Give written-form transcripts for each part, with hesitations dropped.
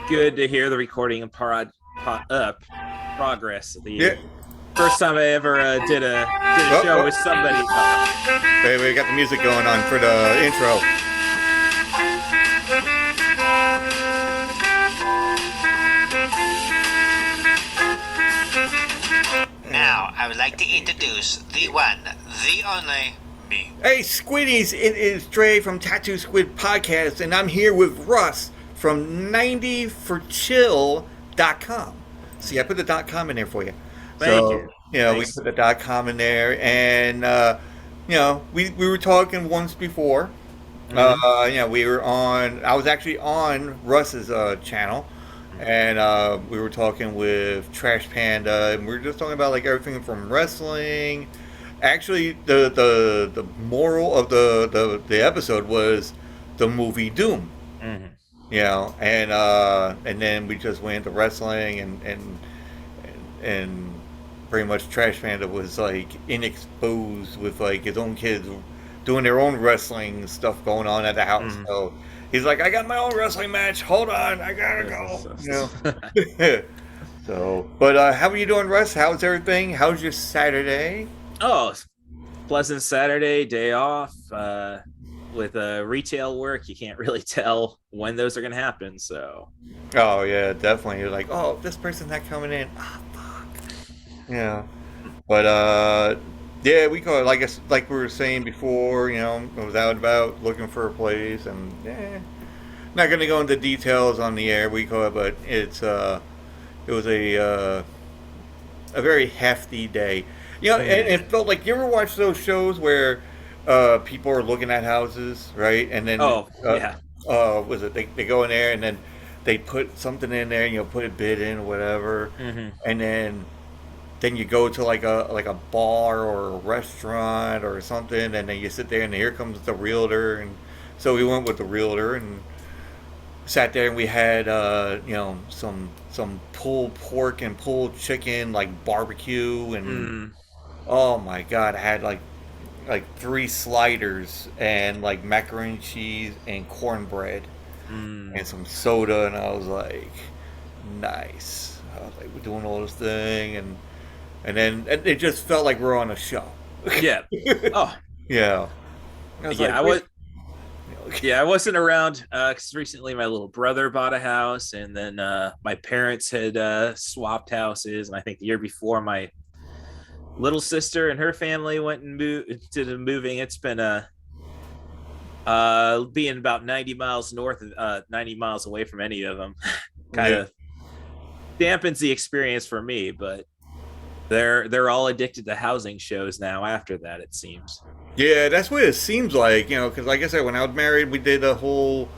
good to hear the recording and progress. Yeah. The first time I ever did a Oh, show with oh. somebody. Hey, we got the music going on for the intro. Now, I would like to introduce the one, the only, me. Hey, Squiddies! It is Dre from Tattoo Squid Podcast, and I'm here with Russ from 90forchill.com. See, I put the .com in there for you. Thank So, you. we Thanks. put the .com in there, and we were talking once before. Hmm. We were on. I was actually on Russ's channel, and we were talking with Trash Panda, and we were just talking about like everything from wrestling. Actually, the moral of the episode was the movie Doom. Hmm. And then we just went into wrestling and pretty much Trash Panda was like inexposed with like his own kids doing their own wrestling stuff going on at the house. Hmm. So he's like, I got my own wrestling match. Hold on, I gotta go. So, but how are you doing, Russ? How's everything? How's your Saturday? Oh, pleasant Saturday, day off. With retail work, you can't really tell when those are going to happen. So, Oh yeah, definitely. You're like, oh, this person's not coming in. Ah, fuck. Yeah. But yeah, we call it like we were saying before. I was out about looking for a place, and not gonna go into details on the air. We call it, but it was a very hefty day. And it felt like you ever watch those shows where people are looking at houses, right? And then oh yeah. was it they go in there and then they put something in there, put a bid in or whatever, Hmm. and then you go to like a bar or a restaurant or something, and then you sit there, and here comes the realtor, and so we went with the realtor and sat there, and we had some pulled pork and pulled chicken, like barbecue, and Mm. oh my god, I had like three sliders and like macaroni and cheese and cornbread Mm. and some soda, and I was like, nice. I was like, we're doing all this thing, and then it just felt like we're on a show. Yeah. Oh, Yeah. I was yeah. like, I wait. was. Yeah, I wasn't around because recently my little brother bought a house, and then my parents had swapped houses, and I think the year before my little sister and her family went and moved to the moving. It's been being about 90 miles north of 90 miles away from any of them. Kind Yeah. of dampens the experience for me, but they're all addicted to housing shows now after that, it seems. Yeah, that's what it seems like, because like I said, when I was married, we did a whole,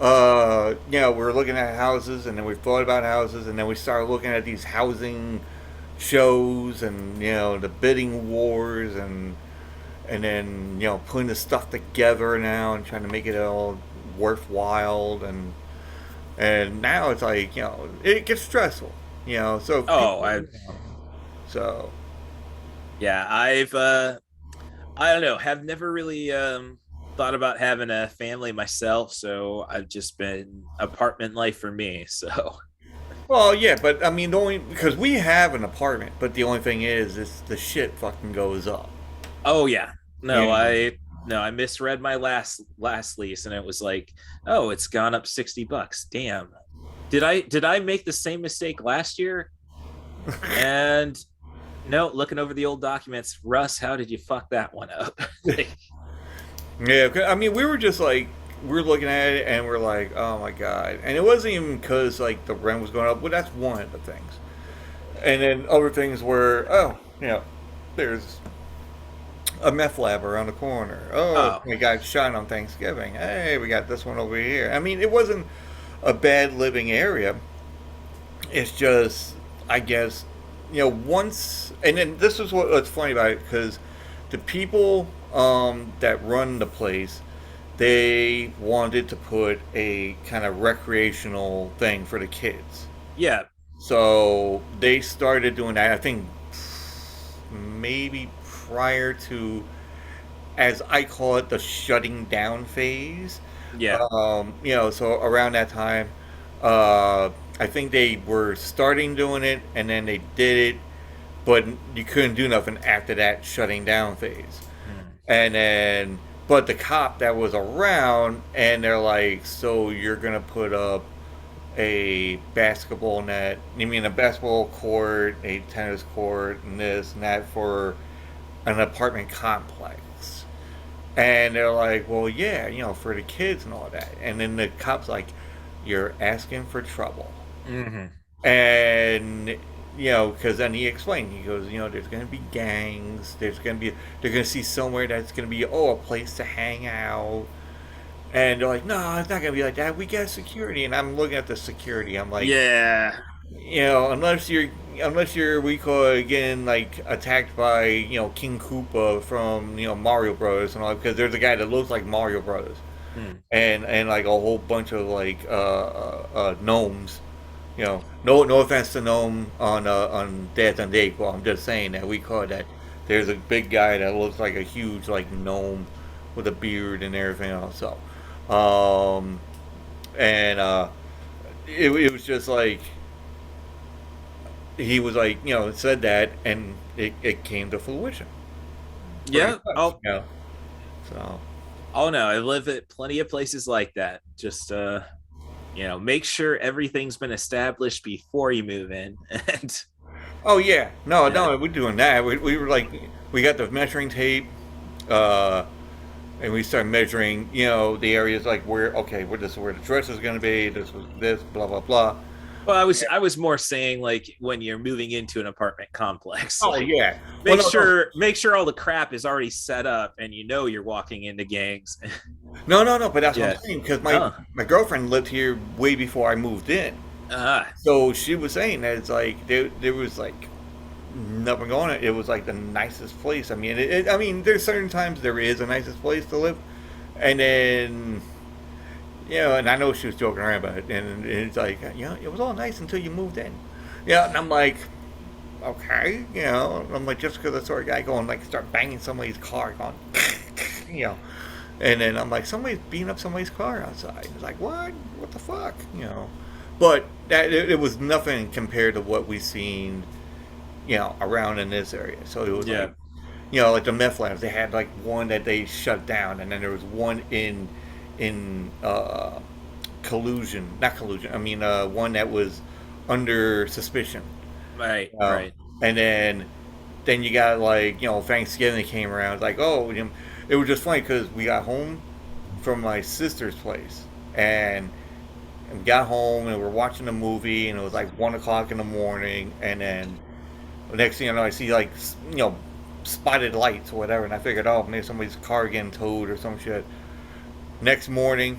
we were looking at houses, and then we thought about houses, and then we started looking at these housing shows, and the bidding wars, and then putting the stuff together now and trying to make it all worthwhile, and now it's like it gets stressful, so Oh, people, so yeah, I don't know, have never really thought about having a family myself, so I've just been apartment life for me. So, well, yeah, but I mean, the only because we have an apartment, but the only thing is the shit fucking goes up. oh yeah, no, Yeah. I misread my last lease, and it was like, oh, it's gone up $60. Damn, did I make the same mistake last year? And no, looking over the old documents, Russ, how did you fuck that one up? Like, Yeah, I mean, we were just like we were looking at it and we're like, oh my god, and it wasn't even because like the rent was going up. Well, that's one of the things, and then other things were, oh, there's a meth lab around the corner. Oh, oh, we got shot on Thanksgiving. Hey, we got this one over here. I mean, it wasn't a bad living area. It's just, I guess, once, and then this is what's funny about it because the people that run the place, they wanted to put a kind of recreational thing for the kids. yeah, So they started doing that. I think maybe prior to, as I call it, the shutting down phase. yeah. So around that time, I think they were starting doing it, and then they did it, but you couldn't do nothing after that shutting down phase. Hmm. And then, but the cop that was around, and they're like, so you're gonna put up a basketball net, you mean a basketball court, a tennis court, and this and that for an apartment complex. And they're like, well, yeah, for the kids and all that. And then the cop's like, you're asking for trouble. Hmm. And, because then he explained, he goes, there's going to be gangs, they're going to see somewhere that's going to be, a place to hang out. And they're like, no, it's not going to be like that. We got security. And I'm looking at the security. I'm like, Yeah. unless you're we call it again like attacked by King Koopa from Mario Brothers and all, because there's a guy that looks like Mario Brothers, Hmm. and like a whole bunch of like gnomes. No offense to gnome on Death and Day. Well, I'm just saying that we call that. There's a big guy that looks like a huge like gnome with a beard and everything else. So, um, and it was just like he was like, said that, and it came to fruition. Pretty Yeah. much, Oh, So, oh no, I live at plenty of places like that. Just make sure everything's been established before you move in. And oh yeah, no, yeah, no, we're doing that. We were like, we got the measuring tape, uh, and we started measuring, the areas like where this is where the dress is going to be. This was this, blah blah blah. well, I was more saying like when you're moving into an apartment complex, Oh like yeah. Well, make no, no, sure make sure all the crap is already set up and you're walking into gangs. no, no, no. But that's what Yeah. I'm saying, because my Oh. my girlfriend lived here way before I moved in. Ah. So she was saying that it's like there was like nothing going on. It was like the nicest place. I mean, I mean, there's certain times there is the nicest place to live, and then and I know she was joking around about it, and it's like it was all nice until you moved in. Yeah, and I'm like, okay, I'm like, just because I saw a guy going like start banging somebody's car, going, you know, and then I'm like, somebody's beating up somebody's car outside. It's like, what the fuck, But that it was nothing compared to what we seen, around in this area. So it was Yeah. like, like the meth labs. They had like one that they shut down, and then there was one in collusion, not collusion. I mean, one that was under suspicion. Right. Uh, Right. and then you got like Thanksgiving came around. It's like, oh, it was just funny because we got home from my sister's place, and we got home and we were watching a movie, and it was like 1 o'clock in the morning, and then the next thing I know, I see like spotted lights or whatever, and I figured, oh, maybe somebody's car getting towed or some shit. Next morning,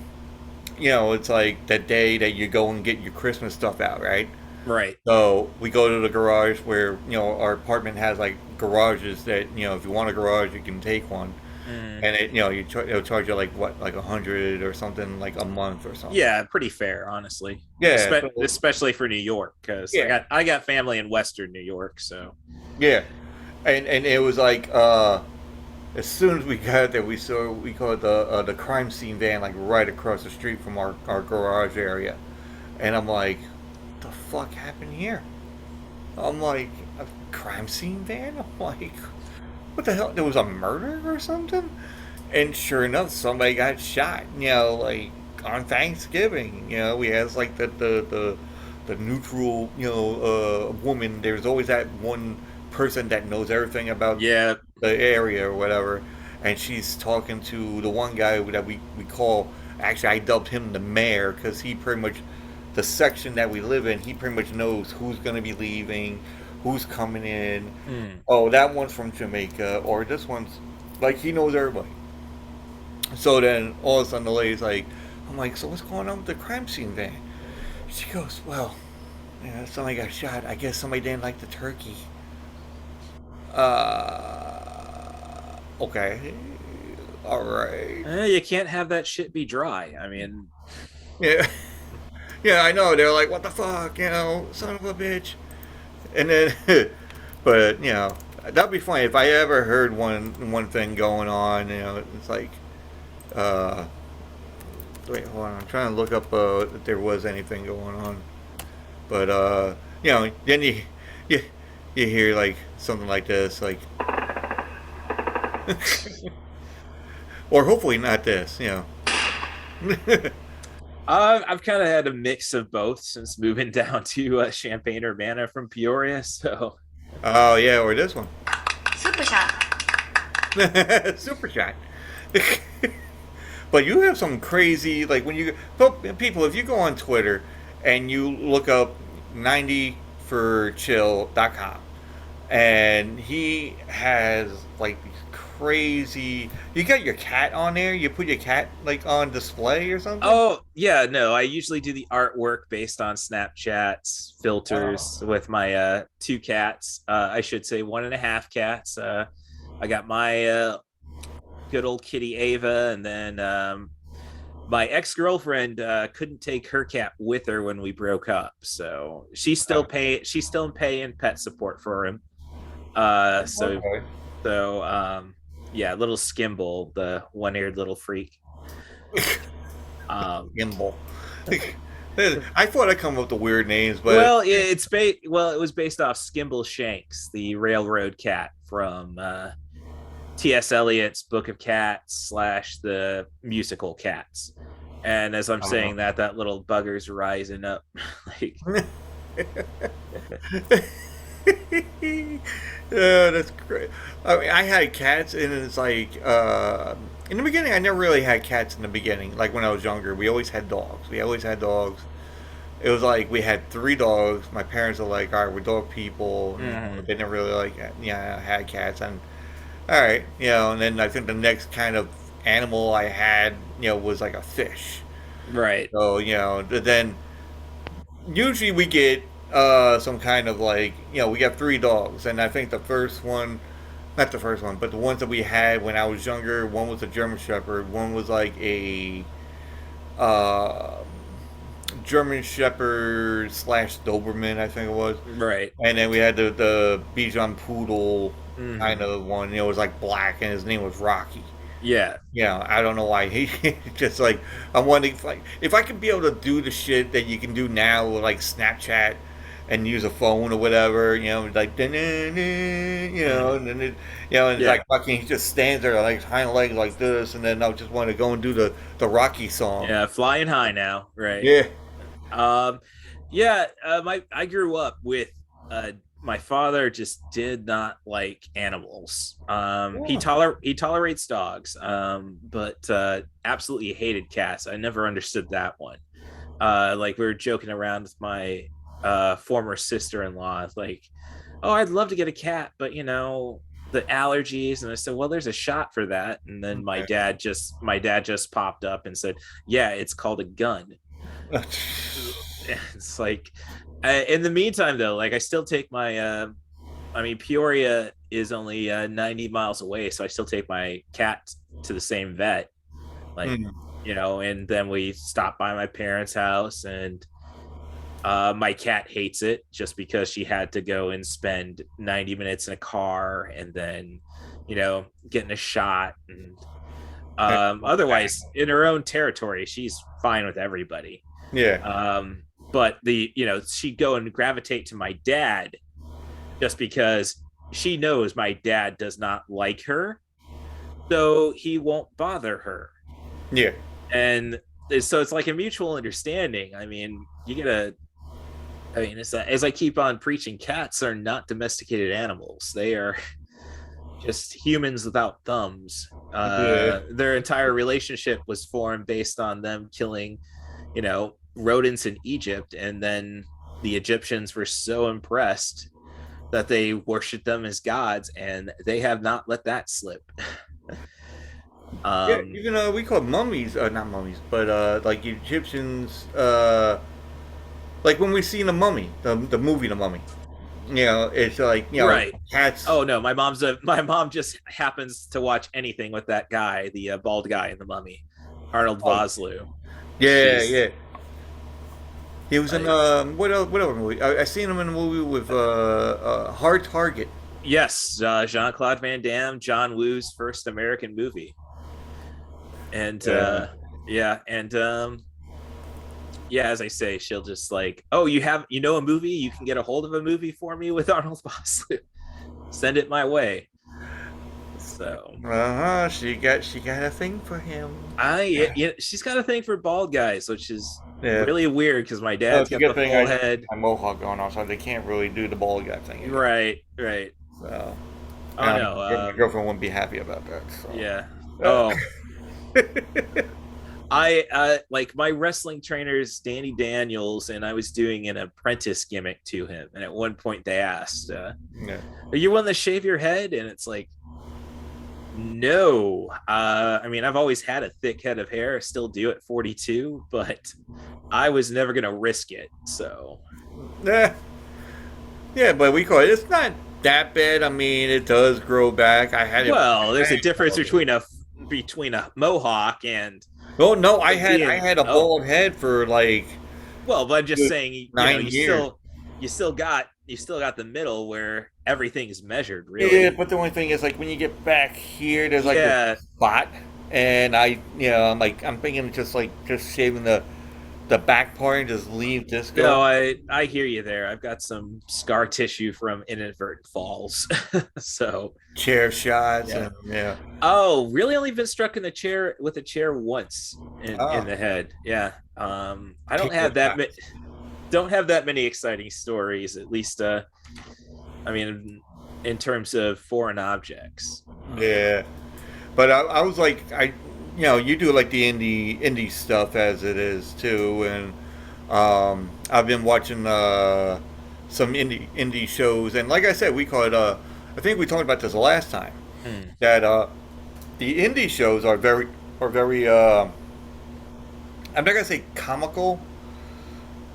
it's like that day that you go and get your Christmas stuff out, right? Right. So we go to the garage where our apartment has like garages that if you want a garage you can take one, Mm. and it'll charge you like what, like 100 or something, like a month or something. Yeah, pretty fair, honestly. Yeah. So, Especially for New York, because yeah. I got family in Western New York, so Yeah. And it was like as soon as we got there, we call it the crime scene van, like right across the street from our garage area, and I'm like, what the fuck happened here? I'm like, a crime scene van? I'm like, what the hell? There was a murder or something? And sure enough, somebody got shot. Like on Thanksgiving. We had like the neutral woman. There's always that one person that knows everything about yeah. the area or whatever, and she's talking to the one guy that we call. Actually, I dubbed him the mayor because he pretty much, the section that we live in, he pretty much knows who's going to be leaving, who's coming in. Mm. Oh, that one's from Jamaica, or this one's, like, he knows everybody. So then all of a sudden the lady's like, I'm like, so what's going on with the crime scene van? She goes, well, somebody got shot. I guess somebody didn't like the turkey. Okay. All right. You can't have that shit be dry. I mean, Yeah. Yeah, I know. They're like, what the fuck, son of a bitch. And then, but, that'd be funny if I ever heard one thing going on, it's like, uh, Wait, hold on. I'm trying to look up if there was anything going on. But then you you hear like something like this, like, or hopefully not this. I've kind of had a mix of both since moving down to Champaign Urbana from Peoria. So, Oh yeah, or this one. Super shot. Super shot. But you have some crazy, like when you people, if you go on Twitter and you look up 90forchill.com, and he has like these crazy. You got your cat on there. You put your cat like on display or something. oh yeah, no, I usually do the artwork based on Snapchats filters with my two cats. I should say one and a half cats. I got my good old kitty Ava, and then my ex-girlfriend couldn't take her cat with her when we broke up, so she's still paying pet support for him. So Okay. yeah, little Skimble, the one-eared little freak. Gimbal. I thought I'd come up with weird names, but Well, it was based off Skimble Shanks, the railroad cat from T.S. Eliot's Book of Cats / the musical Cats. And as I'm saying that little bugger's rising up. Like, yeah, that's great. I mean, I had cats, and it's like in the beginning, I never really had cats in the beginning. Like when I was younger, we always had dogs. We always had dogs. It was like we had 3 dogs. My parents are like, all right, we're dog people. Mhm. They didn't really like, had cats. And all right, and then I think the next kind of animal I had, was like a fish. right. So, then usually we get some kind of like, we got 3 dogs. And I think the first one, not the first one, but the ones that we had when I was younger, one was a German Shepherd, one was like a uh, German Shepherd / Doberman, I think it was. Right. And then we had the Bichon Poodle Mhm. kind of one. It was like black, and his name was Rocky. Yeah. I don't know why he just like, I'm wondering if I could be able to do the shit that you can do now with like Snapchat and use a phone or whatever, like and then and Yeah. like fucking he just stands there like hind legs like this, and then I just want to go and do the Rocky song. Yeah, flying high now, right? Yeah. Um, yeah, I grew up with my father just did not like animals. He tolerates dogs, but absolutely hated cats. I never understood that one. Like we were joking around with my former sister-in-law, like, oh, I'd love to get a cat, but the allergies. And I said, well, there's a shot for that. And then my dad just popped up and said, yeah, it's called a gun. It's like, in the meantime though, like I still take my Peoria is only 90 miles away, so I still take my cat to the same vet, like and then we stop by my parents' house, and my cat hates it just because she had to go and spend 90 minutes in a car and then getting a shot, and otherwise in her own territory she's fine with everybody. But she'd go and gravitate to my dad just because she knows my dad does not like her, so he won't bother her. Yeah. And so it's like a mutual understanding. I mean, it's as I keep on preaching, cats are not domesticated animals. They are just humans without thumbs. Their entire relationship was formed based on them killing, rodents in Egypt, and then the Egyptians were so impressed that they worshiped them as gods, and they have not let that slip. Even we call mummies, not mummies, but like Egyptians, like when we see the Mummy, the movie The Mummy. It's like right. Cats. Oh no, my mom just happens to watch anything with that guy, the bald guy in The Mummy, Arnold Vosloo. Yeah. He was in what other movie? I seen him in a movie with Hard Target. Yes, Jean-Claude Van Damme, John Woo's first American movie. And Yeah, and yeah, as I say, she'll just like, oh, you know a movie? You can get a hold of a movie for me with Arnold Vosloo. Send it my way. So She got a thing for him. she's got a thing for bald guys, which is Yeah. really weird because my Well, dad's it's a got the good thing full head. my mohawk going on, so they can't really do the bald guy thing again. Right. So, Oh no. my girlfriend wouldn't be happy about that. So. Yeah. Uh, Oh, I like my wrestling trainer's Danny Daniels, and I was doing an apprentice gimmick to him. And at one point they asked, yeah. "Are you one to shave your head?" And it's like, no. I mean, I've always had a thick head of hair. I still do at 42, but I was never gonna risk it. So Yeah. Yeah, but we call it. It's not that bad. I mean, it does grow back. I had it. well, there's a difference between a mohawk and Oh no, being I had a bald head for like well, but I'm just saying, you know, 9 years. you still got the middle where everything is measured, Yeah, really. but the only thing is like when you get back here, there's like Yeah. a spot, and I'm thinking just shaving the back part and just leave this go. No, I hear you there. I've got some scar tissue from inadvertent falls. So Chair shots yeah. and yeah. Oh, really? Only been struck in the chair with a chair once in the head. Yeah. I don't have that many exciting stories. At least, I mean, in terms of foreign objects. Yeah, but I was like, you do like the indie stuff as it is too, and I've been watching some indie shows, and like I said, we call it. I think we talked about this last time that the indie shows are very. I'm not gonna say comical,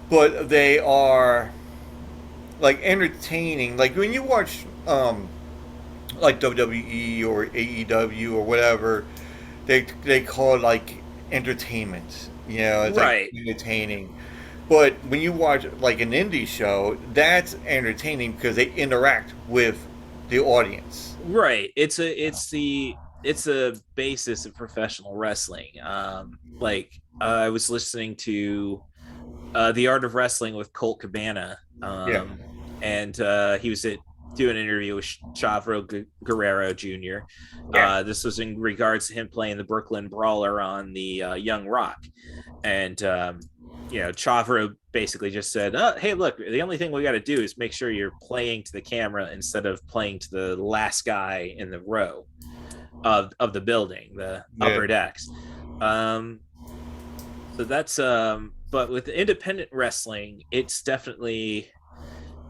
but they are like entertaining. Like when you watch like WWE or AEW or whatever, they call it like entertainment. You know, it's Right. like entertaining. But when you watch like an indie show, that's entertaining because they interact with the audience. Right. It's a basis of professional wrestling. Like I was listening to The Art of Wrestling with Colt Cabana. Yeah. And he was doing an interview with Chavro Guerrero Jr. Yeah. This was in regards to him playing the Brooklyn Brawler on the Young Rock. And Chavro basically just said, hey, look, the only thing we got to do is make sure you're playing to the camera instead of playing to the last guy in the row of the building, the upper decks. So that's but with independent wrestling, it's definitely,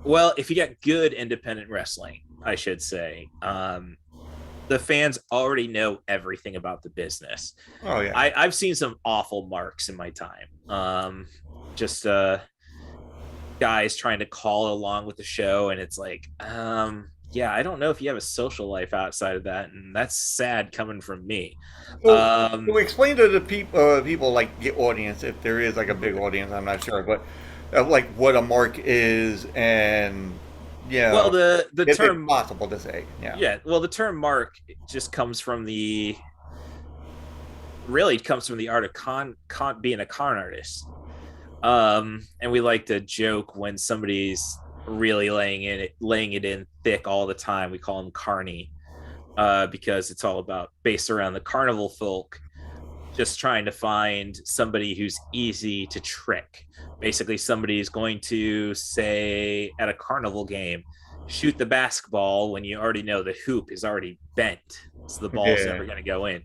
well, if you get good independent wrestling, I should say, the fans already know everything about the business. Oh yeah. I've seen some awful marks in my time. Just guys trying to call along with the show, and it's like, yeah, I don't know if you have a social life outside of that, and that's sad coming from me. So explain to the people like the audience, if there is like a big audience, I'm not sure, but like what a mark is, and well, the if term it's possible to say, well, the term mark just comes from the art of being a con artist. And we like to joke when somebody's really laying it in thick all the time. We call them carny, because it's all about based around the carnival folk, just trying to find somebody who's easy to trick. Basically, somebody is going to say at a carnival game, shoot the basketball when you already know the hoop is already bent, so the ball's never going to go in.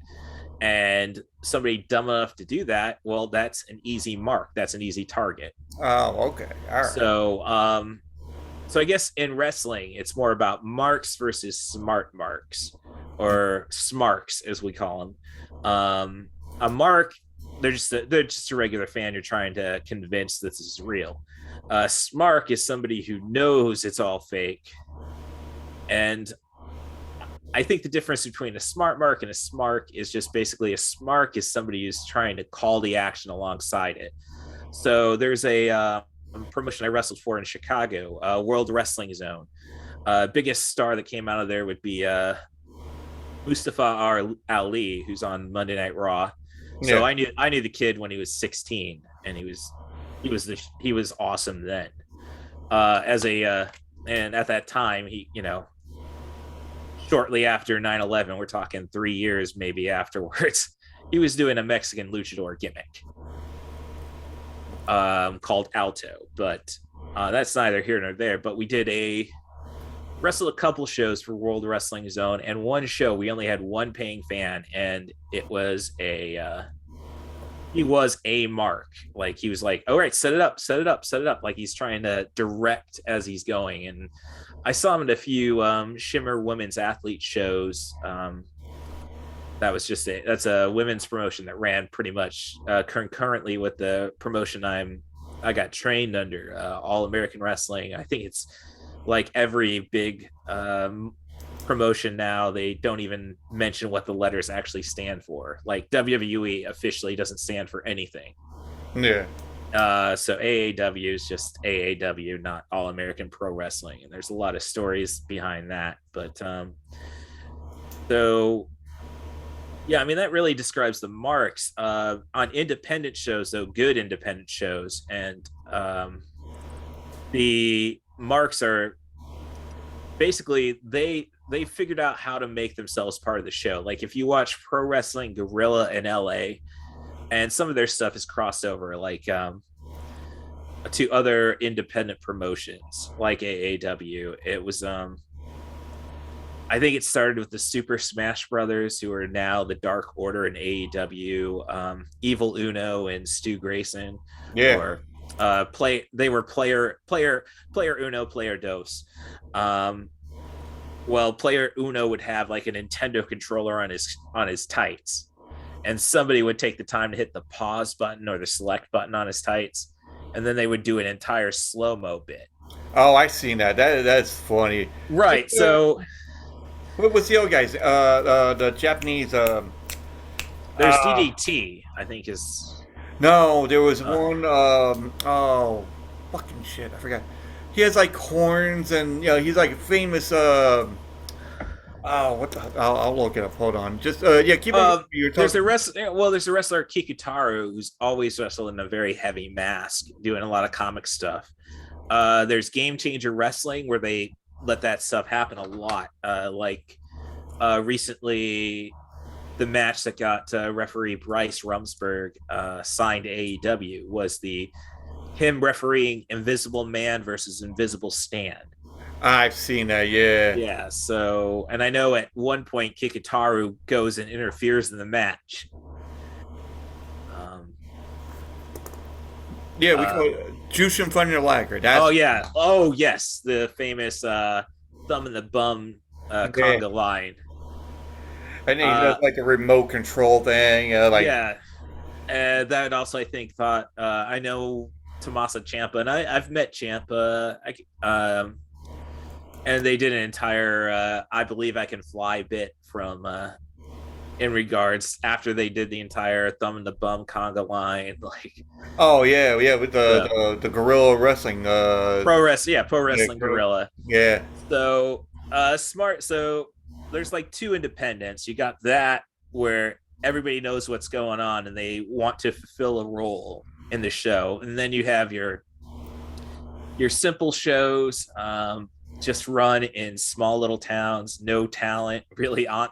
And somebody dumb enough to do that, well, that's an easy mark. That's an easy target. Oh, okay. All right. So I guess in wrestling, it's more about marks versus smart marks, or smarks as we call them. A mark, they're just a regular fan you're trying to convince this is real. Smark is somebody who knows it's all fake. And I think the difference between a smart mark and a smark is just basically a smark is somebody who's trying to call the action alongside it. So there's a promotion I wrestled for in Chicago, World Wrestling Zone. Biggest star that came out of there would be Mustafa Ali, who's on Monday Night Raw. So Yeah. I knew the kid when he was 16, and he was awesome then. As a and at that time, he, shortly after 9/11, we're talking 3 years maybe afterwards, he was doing a Mexican luchador gimmick called Alto, but that's neither here nor there. But we did wrestled a couple shows for World Wrestling Zone, and one show we only had one paying fan, and it was he was a mark. Like, he was like, all right, set it up, set it up, set it up. Like, he's trying to direct as he's going. And I saw him at a few Shimmer women's athlete shows. That's a women's promotion that ran pretty much concurrently with the promotion I got trained under, All American Wrestling. I think it's like every big promotion now, they don't even mention what the letters actually stand for. Like, WWE officially doesn't stand for anything. Yeah. So AAW is just AAW, not All American Pro Wrestling, and there's a lot of stories behind that. But so yeah, I mean, that really describes the marks on independent shows, though, good independent shows. And the marks are basically, they figured out how to make themselves part of the show. Like, if you watch Pro Wrestling Guerrilla in LA, and some of their stuff is crossed over, like to other independent promotions like AAW. It was I think it started with the Super Smash Brothers, who are now the Dark Order in AEW. Evil Uno and Stu Grayson, Yeah. or they were player Uno, player Dos. Well, player Uno would have like a Nintendo controller on his tights, and somebody would take the time to hit the pause button or the select button on his tights, and then they would do an entire slow-mo bit. Oh, I've seen that. That's funny. Right. So what was the other guys? The Japanese. There's DDT, I think is. No, there was one. Oh, fucking shit! I forgot. He has like horns, and he's like a famous. Oh, what the? I'll look it up. Hold on. Just yeah, keep on. There's a wrestler Kikutaru who's always wrestled in a very heavy mask, doing a lot of comic stuff. There's Game Changer Wrestling, where they let that stuff happen a lot. Recently, the match that got referee Bryce Rumsberg signed to AEW was him refereeing Invisible Man versus Invisible Stan. I've seen that, yeah. Yeah, so, and I know at one point Kikutaru goes and interferes in the match. Yeah, we call it Jushin Thunder Liger. Oh yes, the famous thumb in the bum conga line. And he does like a remote control thing. Yeah, that also, I think, I know Tommaso Ciampa, and I've met Ciampa. And they did an entire I Believe I Can Fly bit from in regards after they did the entire thumb in the bum conga line. Like, oh yeah, with the Guerrilla Wrestling Pro Wrestling Guerrilla. Yeah. So smart. So there's like two independents. You got that where everybody knows what's going on and they want to fulfill a role in the show, and then you have your simple shows, just run in small little towns, no talent really. I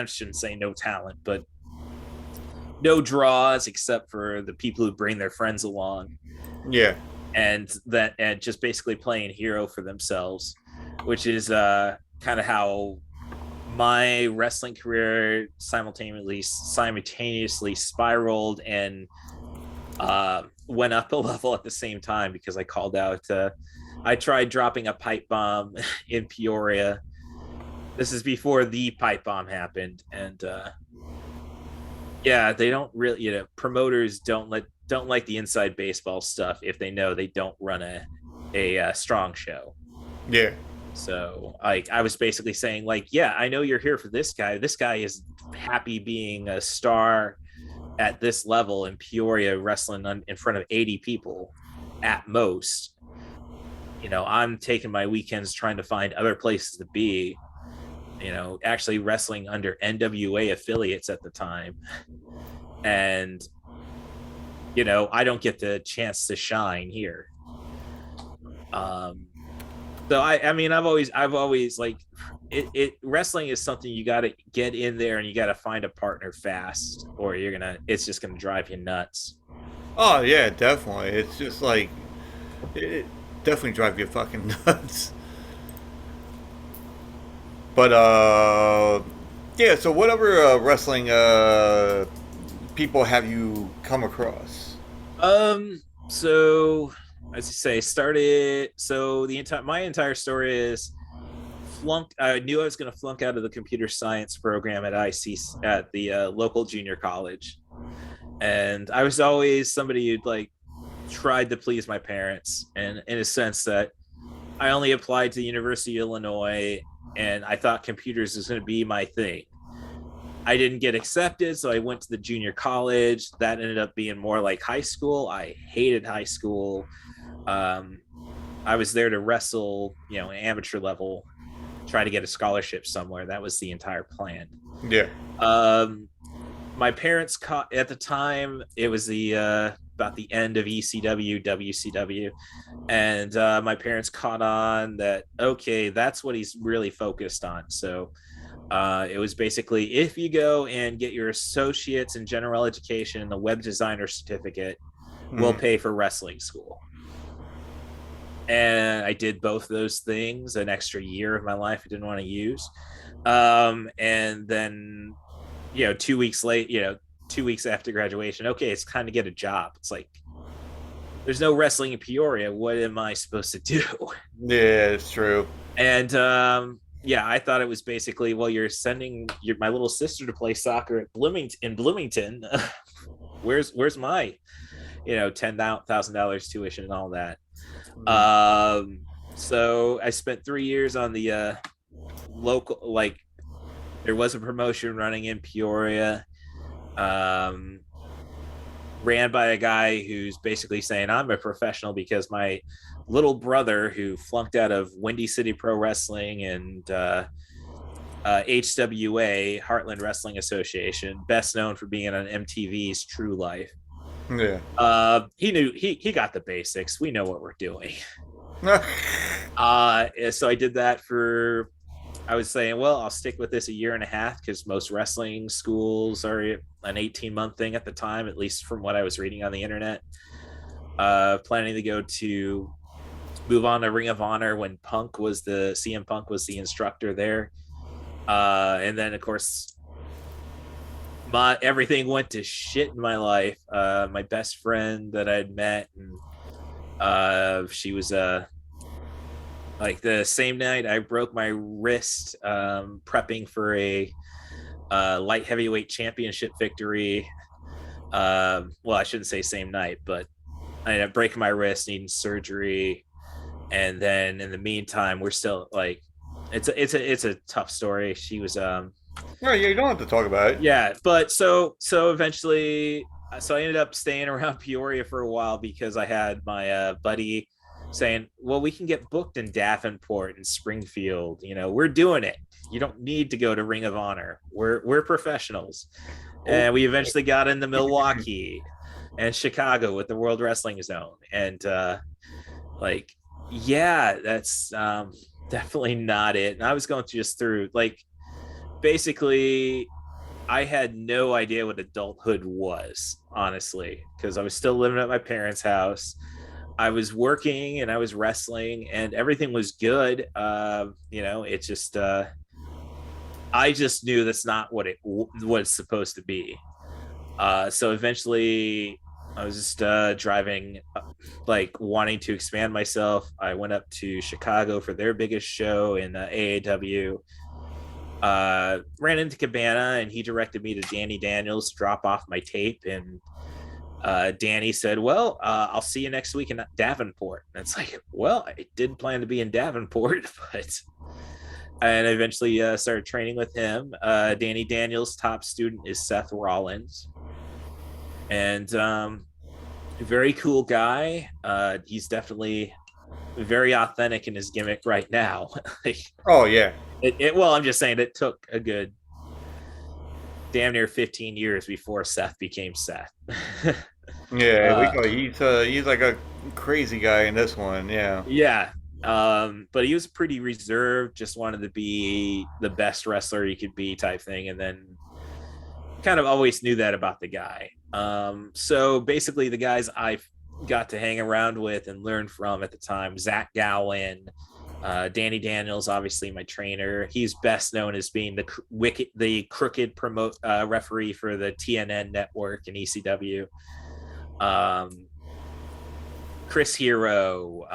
shouldn't say no talent, but no draws except for the people who bring their friends along. Yeah. And just basically playing hero for themselves, which is kind of how my wrestling career simultaneously spiraled and went up a level at the same time, because I called out I tried dropping a pipe bomb in Peoria. This is before the pipe bomb happened, and they don't really, promoters don't like the inside baseball stuff if they know they don't run a strong show. Yeah. So I was basically saying, like, yeah, I know you're here for this guy. This guy is happy being a star at this level in Peoria, wrestling in front of 80 people at most. I'm taking my weekends trying to find other places to be, actually wrestling under NWA affiliates at the time. and I don't get the chance to shine here. So I mean, I've always like it. Wrestling is something you got to get in there, and you got to find a partner fast, or it's just gonna drive you nuts. Oh yeah, definitely. It's just like it definitely drives you fucking nuts. But yeah. So whatever wrestling people have you come across? So as you say, started. So my entire story is flunked. I knew I was going to flunk out of the computer science program at IC at the local junior college, and I was always somebody who'd like tried to please my parents, and in a sense that I only applied to the University of Illinois, and I thought computers was going to be my thing. I didn't get accepted, so I went to the junior college. That ended up being more like high school. I hated high school. Um, I was there to wrestle, amateur level, try to get a scholarship somewhere. That was the entire plan. Yeah. My parents caught at the time. It was the about the end of ECW, WCW, and my parents caught on that. Okay, that's what he's really focused on. So it was basically, if you go and get your associates in general education and the web designer certificate, we'll pay for wrestling school. And I did both those things, an extra year of my life I didn't want to use. And then, 2 weeks late, 2 weeks after graduation, okay, it's time to get a job. It's like, there's no wrestling in Peoria. What am I supposed to do? Yeah, it's true. And I thought it was basically, well, you're sending my little sister to play soccer at Bloomington. Where's my, $10,000 tuition and all that. So I spent 3 years on the local, like, there was a promotion running in Peoria, ran by a guy who's basically saying I'm a professional because my little brother, who flunked out of Windy City Pro Wrestling and HWA, Heartland Wrestling Association, best known for being on MTV's True Life. Yeah. He got the basics. We know what we're doing. So I did that I was saying, well, I'll stick with this a year and a half because most wrestling schools are an 18-month thing at the time, at least from what I was reading on the internet. Planning to move on to Ring of Honor when CM Punk was the instructor there. And then, of course, everything went to shit in my life. My best friend that I'd met, and she was like the same night I broke my wrist prepping for a light heavyweight championship victory. Well, I shouldn't say same night, but I ended up breaking my wrist, needing surgery, and then in the meantime, we're still like, it's a tough story. She was No, yeah, you don't have to talk about it. yeah, but so eventually, so I ended up staying around Peoria for a while because I had my buddy saying, well, we can get booked in Davenport and Springfield. We're doing it. You don't need to go to Ring of Honor. We're professionals. And we eventually got into Milwaukee and Chicago with the World Wrestling Zone. And that's definitely not it. And I was going through like, basically, I had no idea what adulthood was, honestly, because I was still living at my parents' house. I was working and I was wrestling and everything was good. It's just, I just knew that's not what it's supposed to be. So eventually I was just driving, like wanting to expand myself. I went up to Chicago for their biggest show in AAW. Ran into Cabana and he directed me to Danny Daniels to drop off my tape, and Danny said, well, I'll see you next week in Davenport. And it's like, well, I did plan to be in Davenport, and I eventually started training with him. Danny Daniels' top student is Seth Rollins, and a very cool guy. He's definitely very authentic in his gimmick right now. Oh yeah. Well, I'm just saying it took a good damn near 15 years before Seth became Seth. Yeah, we call he's like a crazy guy in this one. Yeah. Yeah. But he was pretty reserved, just wanted to be the best wrestler he could be type thing. And then kind of always knew that about the guy. So basically the guys I got to hang around with and learn from at the time, Zach Gowen, Danny Daniels, obviously my trainer. He's best known as being the crooked referee for the TNN network and ECW. Chris Hero,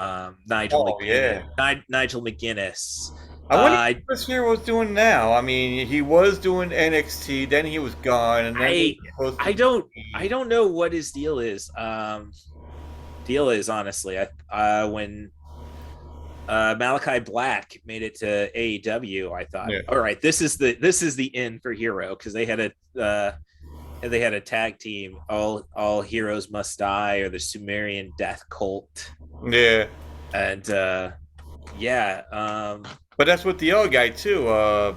Nigel McGuinness. I wonder what Chris Hero was doing now. I mean, he was doing NXT, then he was gone, and then I don't know what his deal is. Honestly, when Malachi Black made it to AEW, I thought, all right, this is the end for Hero, because they had a tag team, all heroes must die, or the Sumerian death cult. Yeah. And but that's with the other guy too. I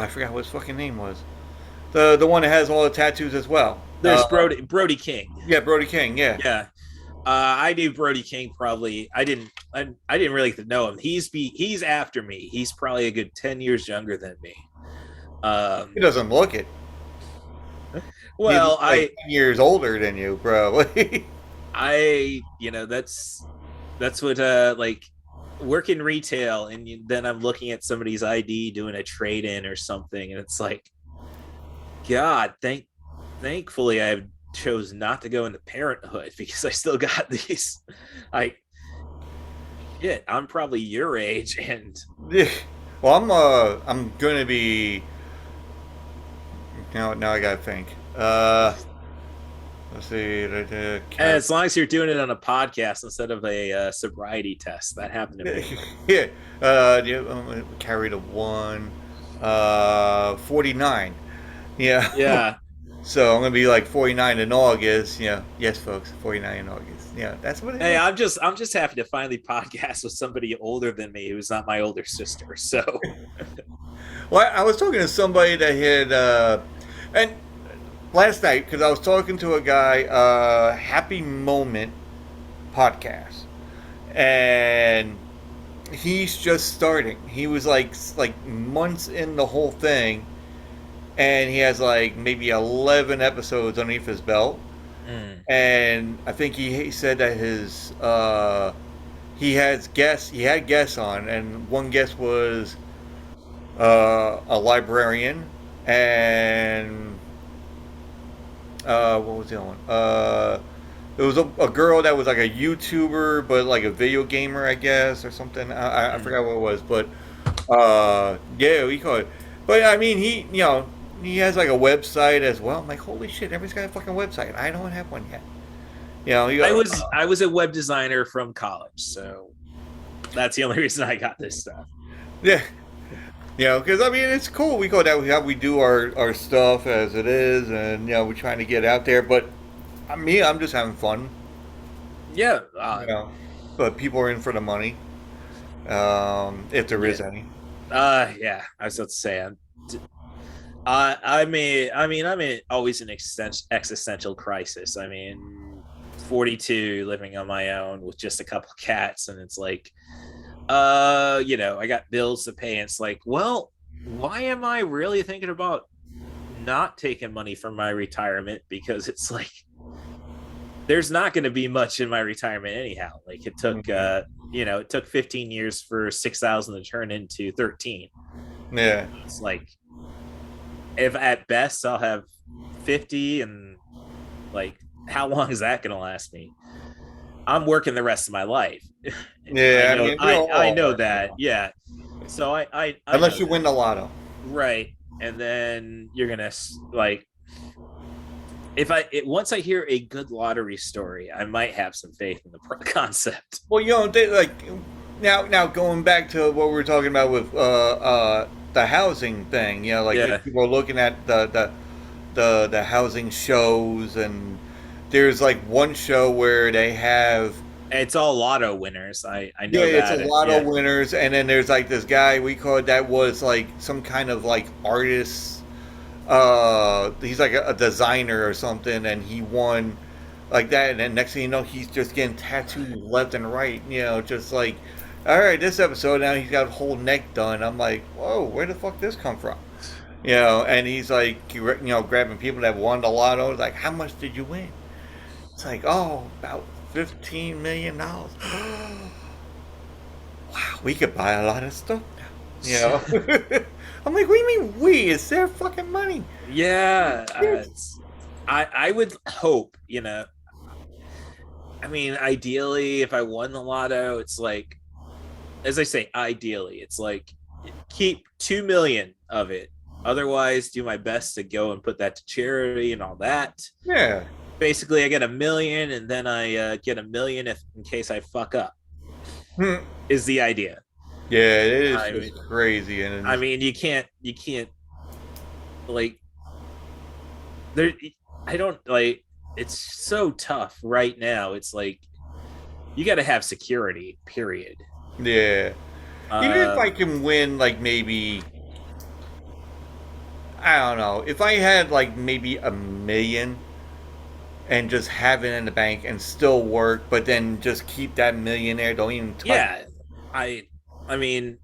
forgot what his fucking name was. The one that has all the tattoos as well. There's Brody King. Yeah, Brody King. Yeah. Yeah. I knew Brody King probably. I didn't really know him. He's after me. He's probably a good 10 years younger than me. He doesn't look it. Well, he's like 10 years older than you, probably. That's what like work in retail, and then I'm looking at somebody's ID doing a trade-in or something, and it's like, God, thankfully I chose not to go into parenthood, because I still got these. I'm probably your age, and well, I'm gonna be. Now I gotta think. Let's see. As long as you're doing it on a podcast instead of a sobriety test, that happened to me. Yeah. Carry the 1. 49. Yeah. Yeah. So I'm gonna be like 49 in August. Yeah. Yes, folks. 49 in August. Yeah. That's what it is. Hey, I'm just happy to finally podcast with somebody older than me who's not my older sister. So. Well, I was talking to somebody that had, and last night, because I was talking to a guy, Happy Moment podcast, and he's just starting. He was like months in the whole thing, and he has like maybe 11 episodes underneath his belt. And I think he said that he had guests on, and one guest was a librarian, and what was the other one? There was a girl that was like a YouTuber, but like a video gamer, I guess, or something. I forgot what it was, but yeah, we call it. But I mean, he has like a website as well. I'm like, holy shit, everybody's got a fucking website. I don't have one yet. I was a web designer from college, so that's the only reason I got this stuff. Yeah. Because I mean, it's cool. We go that how we do our stuff as it is, and we're trying to get out there. But I'm just having fun. Yeah. But people are in for the money, if there is any. Yeah. I was about to say, I'm always an existential crisis. I mean, 42, living on my own with just a couple cats, and it's like, I got bills to pay, and it's like, well, why am I really thinking about not taking money from my retirement? Because it's like, there's not going to be much in my retirement anyhow. Like it took, it took 15 years for 6,000 to turn into 13. Yeah. It's like, if at best I'll have 50, and like, how long is that going to last me? I'm working the rest of my life. Yeah, I know that. Yeah. So I unless you win the lotto. Right. And then you're going to like, once I hear a good lottery story, I might have some faith in the concept. Well, now going back to what we were talking about with the housing thing, people are looking at the housing shows, and there's like one show where they have It's all lotto winners. I Yeah, know it's a that. lot of Yeah. winners, and then there's like this guy we call it that was like some kind of like artist. He's like a designer or something, and he won like that. And then next thing you know, he's just getting tattoos left and right. You know, just like, all right, this episode now he's got a whole neck done. I'm like, whoa, where the fuck this come from? You know, and he's like, grabbing people that won the lotto. Like, how much did you win? It's like, oh, about $15 million. Wow, we could buy a lot of stuff now. You know, I'm like, what do you mean we? It's their fucking money. Yeah. I would hope, you know, I mean, ideally, if I won the lotto, it's like, as I say, ideally, it's like keep 2 million of it. Otherwise, do my best to go and put that to charity and all that. Yeah. Basically, I get 1 million, and then I get 1 million if in case I fuck up. Hmm. Is the idea? Yeah, it is I just mean, crazy, and I mean, you can't like there. I don't like. It's so tough right now. It's like you got to have security. Period. yeah. Even if I Um, can win, like maybe I don't know, if I had like maybe 1 million and just have it in the bank and still work, but then just keep that millionaire, don't even touch. yeah, I. I mean,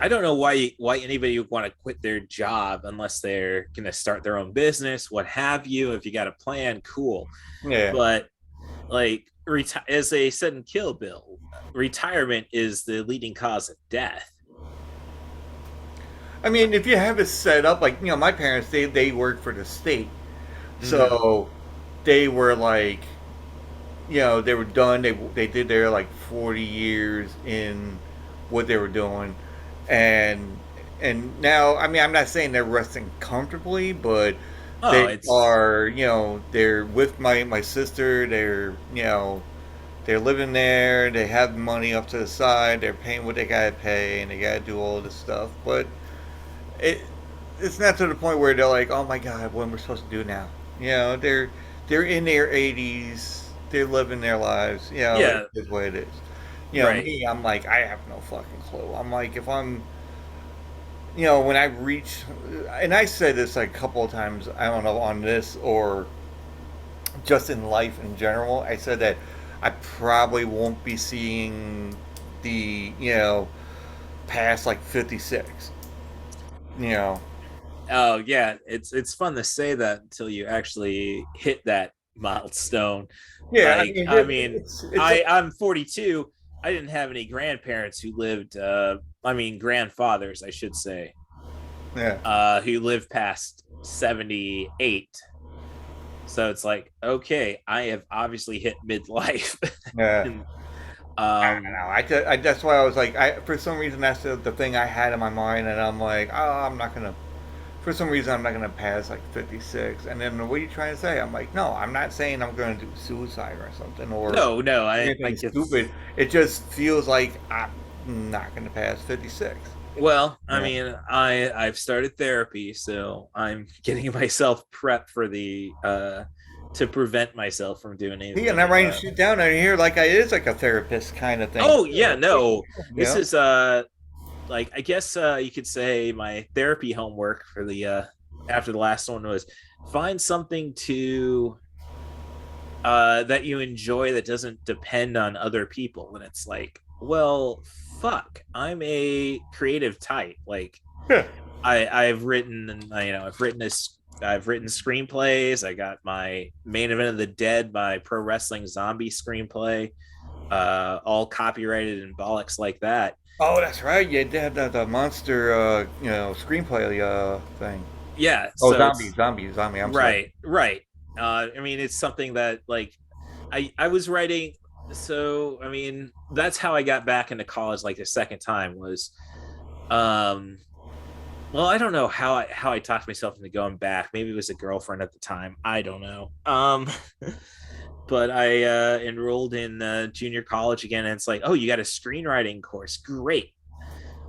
I don't know why anybody would want to quit their job unless they're going to start their own business, what have you. If you got a plan, cool. Yeah. But like as they said in Kill Bill, retirement is the leading cause of death. I mean, if you have it set up, like my parents, they work for the state, Mm-hmm. so they were like, they were done. They did their like 40 years in what they were doing, and now, I mean, I'm not saying they're resting comfortably, but Oh, they it's are, they're with my sister. They're living there. They have money up to the side. They're paying what they gotta pay, and they gotta do all this stuff, but it it's not to the point where they're like, oh my god, what am we supposed to do now? They're in their 80s. They're living their lives. It yeah, is what it is. right. Me, I'm like, I have no fucking clue. I'm like, if I'm, when I reach, and I said this like a couple of times, I don't know, on this or just in life in general, I said that I probably won't be seeing the, past like 56. You know, Oh yeah, it's fun to say that until you actually hit that milestone. yeah, I Like, mean, I mean, it's like, I'm 42. I didn't have any grandparents who lived. I mean, grandfathers, I should say, yeah, who lived past 78. So it's like, okay, I have obviously hit midlife. yeah. And, I don't know. That's why I was like, for some reason that's the thing I had in my mind, and I'm like, oh, I'm not gonna. For some reason, I'm not gonna pass like 56. And then what are you trying to say? I'm like, no, I'm not saying I'm gonna do suicide or something or no, no, I anything get. stupid. It just feels like I'm not gonna pass 56. Well, I Yeah. mean, I've started therapy, so I'm getting myself prepped for the to prevent myself from doing See, and anything. I'm writing shit down out here like it is like a therapist kind of thing. Oh yeah, no, You this know? is like I guess you could say my therapy homework for the after the last one was find something to that you enjoy that doesn't depend on other people. And it's like, well, fuck, I'm a creative type. Like Yeah. I've written, I've written screenplays. I got my Main Event of the Dead, my pro wrestling zombie screenplay, all copyrighted and bollocks like that. Oh, that's right. You did the monster, screenplay thing. Yeah, Oh, so zombie, it's zombie, zombie. I'm sorry. right, right. I mean, it's something that like I was writing. So I mean, that's how I got back into college. Like the second time was, um, well, I don't know how I talked myself into going back. Maybe it was a girlfriend at the time. I don't know. But I enrolled in junior college again, and it's like, oh, you got a screenwriting course. Great.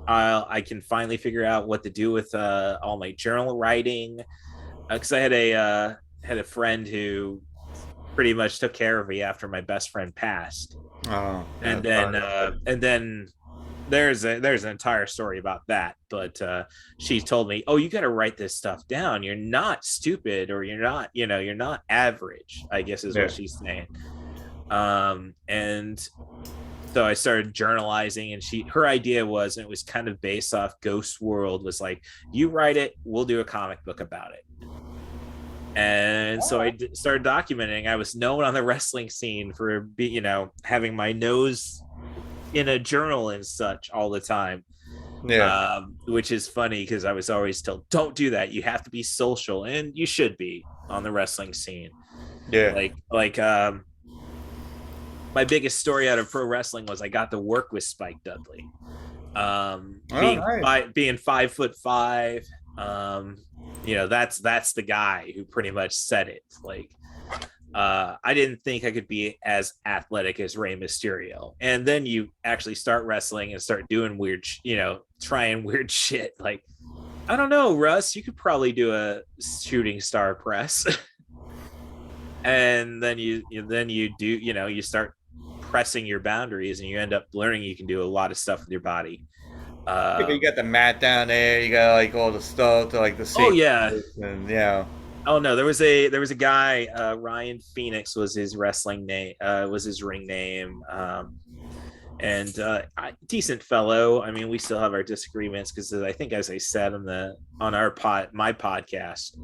I can finally figure out what to do with all my journal writing because I had a friend who pretty much took care of me after my best friend passed. Oh, yeah, And then there's an entire story about that, but she told me, oh, you got to write this stuff down. You're not stupid, or you're not, you're not average, I guess is what she's saying. And so I started journalizing, and her idea was, and it was kind of based off Ghost World, was like, you write it, we'll do a comic book about it. And so I started documenting. I was known on the wrestling scene for having my nose in a journal and such all the time. Which is funny because I was always told, don't do that, you have to be social, and you should be on the wrestling scene. My biggest story out of pro wrestling was I got to work with Spike Dudley. Being 5'5", that's the guy who pretty much said it. I didn't think I could be as athletic as Rey Mysterio. And then you actually start wrestling and start doing weird, trying weird shit. Like, I don't know, Russ, you could probably do a shooting star press. And then you do, you start pressing your boundaries, and you end up learning you can do a lot of stuff with your body. You got the mat down there, you got like all the stuff to like the oh yeah and yeah. Oh no, there was a guy, Ryan Phoenix was his wrestling name, was his ring name, and decent fellow. I mean, we still have our disagreements because I think, as I said on my podcast,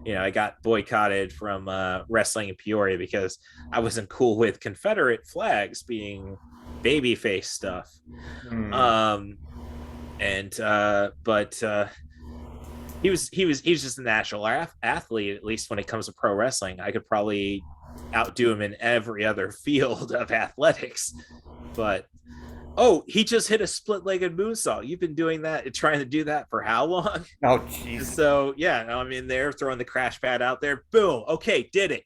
I got boycotted from wrestling in Peoria because I wasn't cool with Confederate flags being babyface stuff. But he was just a natural athlete, at least when it comes to pro wrestling. I could probably outdo him in every other field of athletics. But he just hit a split-legged moonsault. You've been trying to do that for how long? Oh, jeez. So yeah, I'm in there throwing the crash pad out there. Boom. Okay, did it.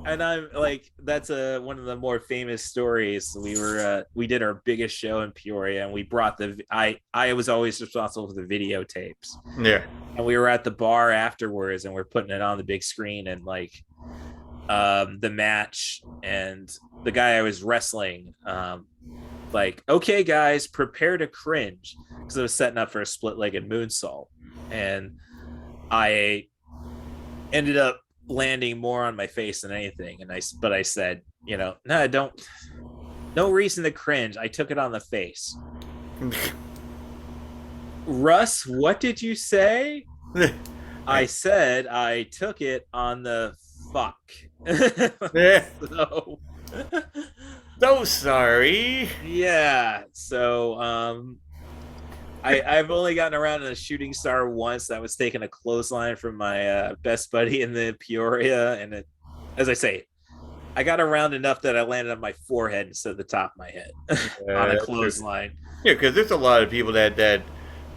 And I'm like, that's one of the more famous stories. We did our biggest show in Peoria, and we brought I was always responsible for the videotapes. Yeah. And we were at the bar afterwards, and we're putting it on the big screen, and the match, and the guy I was wrestling, okay guys, prepare to cringe, because I was setting up for a split-legged moonsault, and I ended up landing more on my face than anything, but I said, no, don't, no reason to cringe. I took it on the face. Russ, what did you say? I said I took it on the fuck. So sorry. Yeah. So I've only gotten around in a shooting star once. That was taking a clothesline from my best buddy in the Peoria, and as I say, I got around enough that I landed on my forehead instead of the top of my head on a clothesline. Yeah, because there's a lot of people that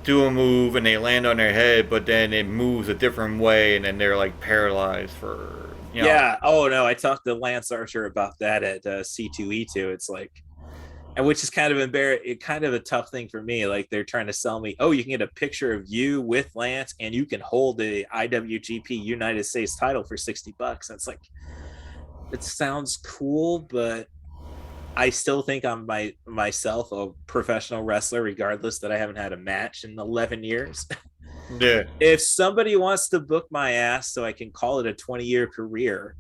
do a move and they land on their head, but then it moves a different way, and then they're like paralyzed for. Yeah. Oh no, I talked to Lance Archer about that at C2E2. It's like, and which is kind of a tough thing for me. Like, they're trying to sell me, you can get a picture of you with Lance, and you can hold the IWGP United States title for $60. It's like, it sounds cool, but I still think I'm myself a professional wrestler, regardless that I haven't had a match in 11 years. Yeah. If somebody wants to book my ass so I can call it a 20-year career,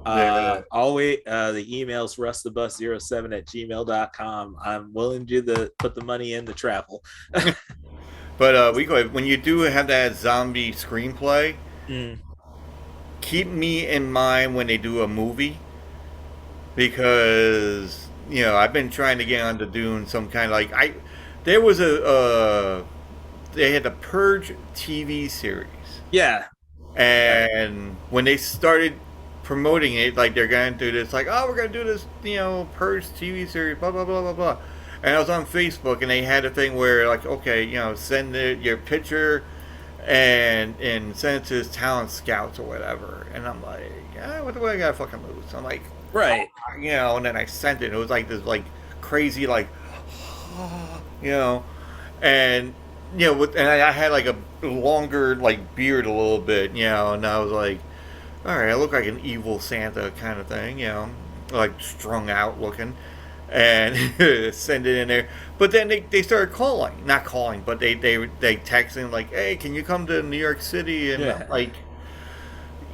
always the email's rustthebus07@gmail.com. I'm willing to put the money in the travel. But when you do have that zombie screenplay, keep me in mind when they do a movie, because I've been trying to get onto doing some kind of there was they had the Purge TV series. Yeah. And when they started promoting it, they're going to do this, we're going to do this, Purge TV series, blah, blah, blah, blah, blah. And I was on Facebook, and they had a thing where, send your picture and send it to his talent scouts or whatever. And I'm like, what do I got to fucking lose? I'm like, right. And then I sent it. It was this, crazy, and and I had a longer beard a little bit, and I was like, all right, I look like an evil Santa kind of thing, like strung out looking, and send it in there. But then they started calling, not calling, but they texting like, hey, can you come to New York City? And I'm Yeah. like,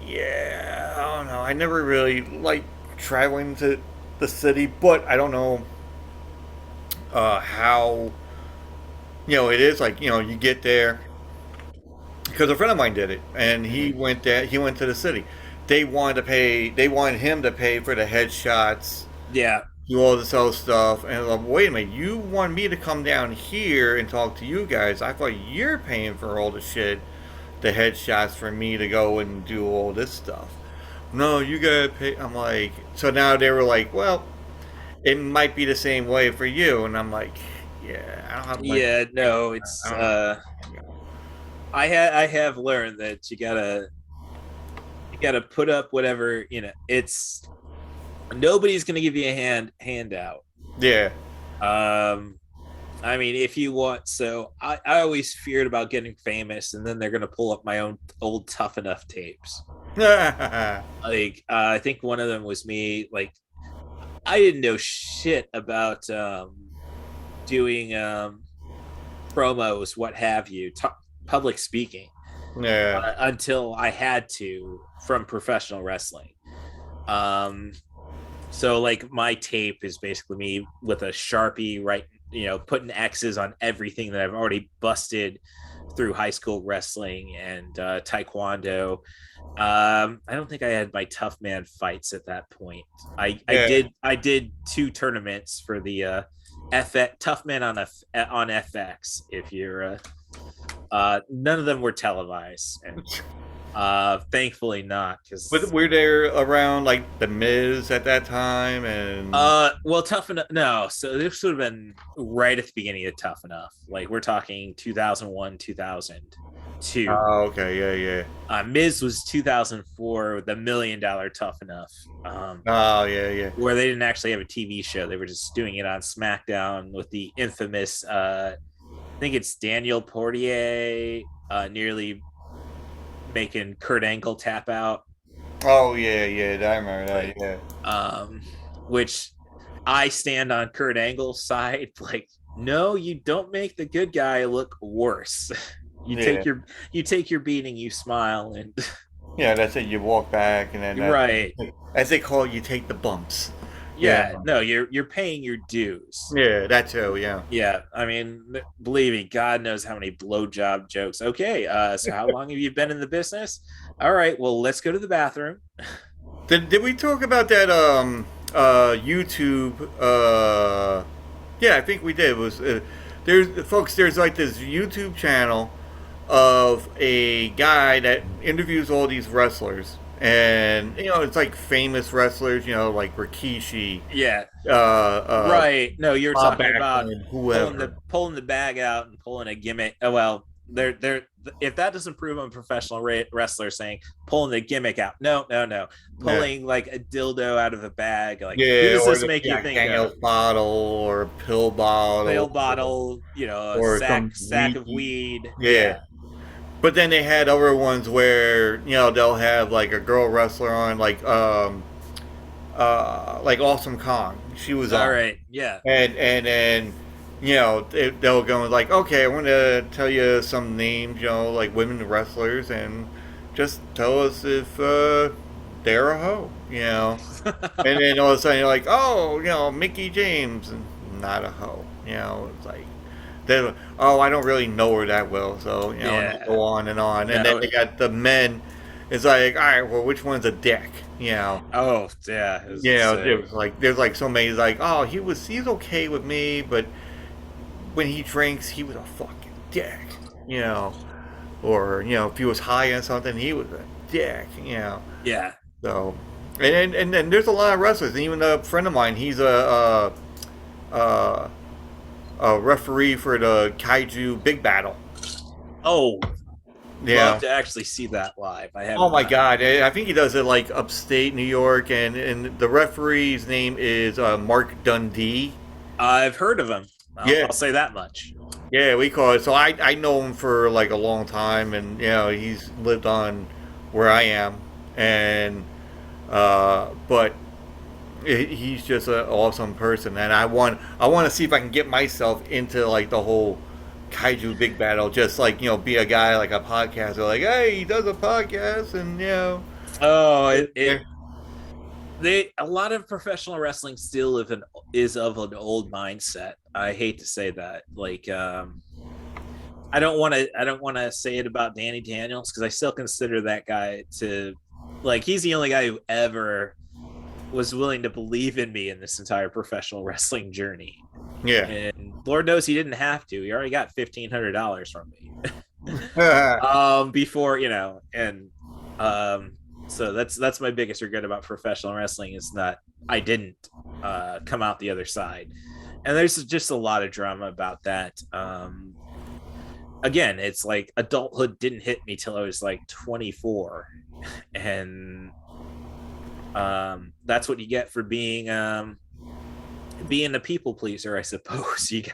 yeah, I don't know. I never really like traveling to the city, but I don't know how it is like you get there because a friend of mine did it, and he Mhm. went there. He went to the city. They wanted to pay. They wanted him to pay for the headshots, Yeah. do all this other stuff. And I'm like, wait a minute, you want me to come down here and talk to you guys? I thought you're paying for all the shit, the headshots for me to go and do all this stuff. No, you gotta pay. I'm like, so now they were like, well, it might be the same way for you. And I'm like, yeah, I don't have money. Yeah, no, I it's don't have. I have learned that you gotta put up whatever, it's nobody's gonna give you a handout. Yeah. Um I mean, if you want, so I always feared about getting famous and then they're gonna pull up my own old Tough Enough tapes. Like I think one of them was me, like I didn't know shit about doing promos, what have you, public speaking, Yeah. until I had to from professional wrestling. Um, so like my tape is basically me with a Sharpie, right? Putting X's on everything that I've already busted through high school wrestling and taekwondo. I don't think I had my tough man fights at that point. Yeah. I did two tournaments for the FX tough man on FX. If you're none of them were televised, and thankfully not, But because were there around like the Miz at that time and well, Tough Enough, no, so this would have been right at the beginning of Tough Enough, like we're talking 2001, 2002. oh, okay, yeah, yeah. Miz was 2004, the $1 million Tough Enough, Oh, yeah, yeah. where they didn't actually have a TV show. They were just doing it on SmackDown with the infamous, I think it's Daniel Portier nearly making Kurt Angle tap out, Oh, yeah, yeah. I remember that. like, Yeah. um, which I stand on Kurt Angle's side. Like, no, you don't make the good guy look worse. You Yeah. you take your beating, you smile, and Yeah, that's it. You walk back and then right. as they call it, you take the bumps. Yeah. Yeah, no, you're paying your dues. Yeah, that too, yeah. Yeah, I mean, believe me, God knows how many blowjob jokes. Okay, so how long have you been in the business? All right, well, let's go to the bathroom. Did we talk about that YouTube yeah, I think we did. It was there's like this YouTube channel of a guy that interviews all these wrestlers, and it's like famous wrestlers, like Rikishi, Yeah, uh, right. No, you're Bob talking about Backlund, whoever. pulling the bag out and pulling a gimmick. Oh well, they're if that doesn't prove I'm a professional wrestler, saying pulling the gimmick out. No, no, no. Yeah, Pulling like a dildo out of a bag. Like, who yeah, does or this the make you Jack think Daniels of? bottle, or a pill bottle, Pill bottle, a or some sack of weed. weed. Yeah. Yeah. But then they had other ones where they'll have like a girl wrestler on, like Awesome Kong. She was All on, right. Yeah. and then they'll go like, okay, I want to tell you some names, like women wrestlers, and just tell us if they're a hoe, And then all of a sudden you're like, oh, Mickey James, and not a hoe, it's like. Then, oh, I don't really know her that well, so and they Yeah. go on and on, and then No. they got the men. It's like, all right, well, which one's a dick? Oh yeah. There's like so many. It's like, oh, he's okay with me, but when he drinks, he was a fucking dick, or if he was high on something, he was a dick. Yeah. So, and then there's a lot of wrestlers, and even a friend of mine, he's a referee for the kaiju big battle. Oh, Yeah. love to actually see that live. I have. Oh my god! I think he does it like upstate New York, and the referee's name is Mark Dundee. I've heard of him. Yeah. I'll say that much. Yeah, we call it. So I know him for like a long time, and he's lived on where I am, and but he's just an awesome person, and I want to see if I can get myself into like the whole kaiju big battle, just like be a guy like a podcaster, like hey, he does a podcast, and Oh, yeah, a lot of professional wrestling still is of an old mindset. I hate to say that. Like, I don't want to say it about Danny Daniels because I still consider that guy to, like, he's the only guy who ever was willing to believe in me in this entire professional wrestling journey. yeah. And Lord knows he didn't have to. He already got $1,500 from me. Before, and so that's my biggest regret about professional wrestling is that I didn't come out the other side. And there's just a lot of drama about that. Again, it's like adulthood didn't hit me till I was like 24, and that's what you get for being a people pleaser, I suppose. You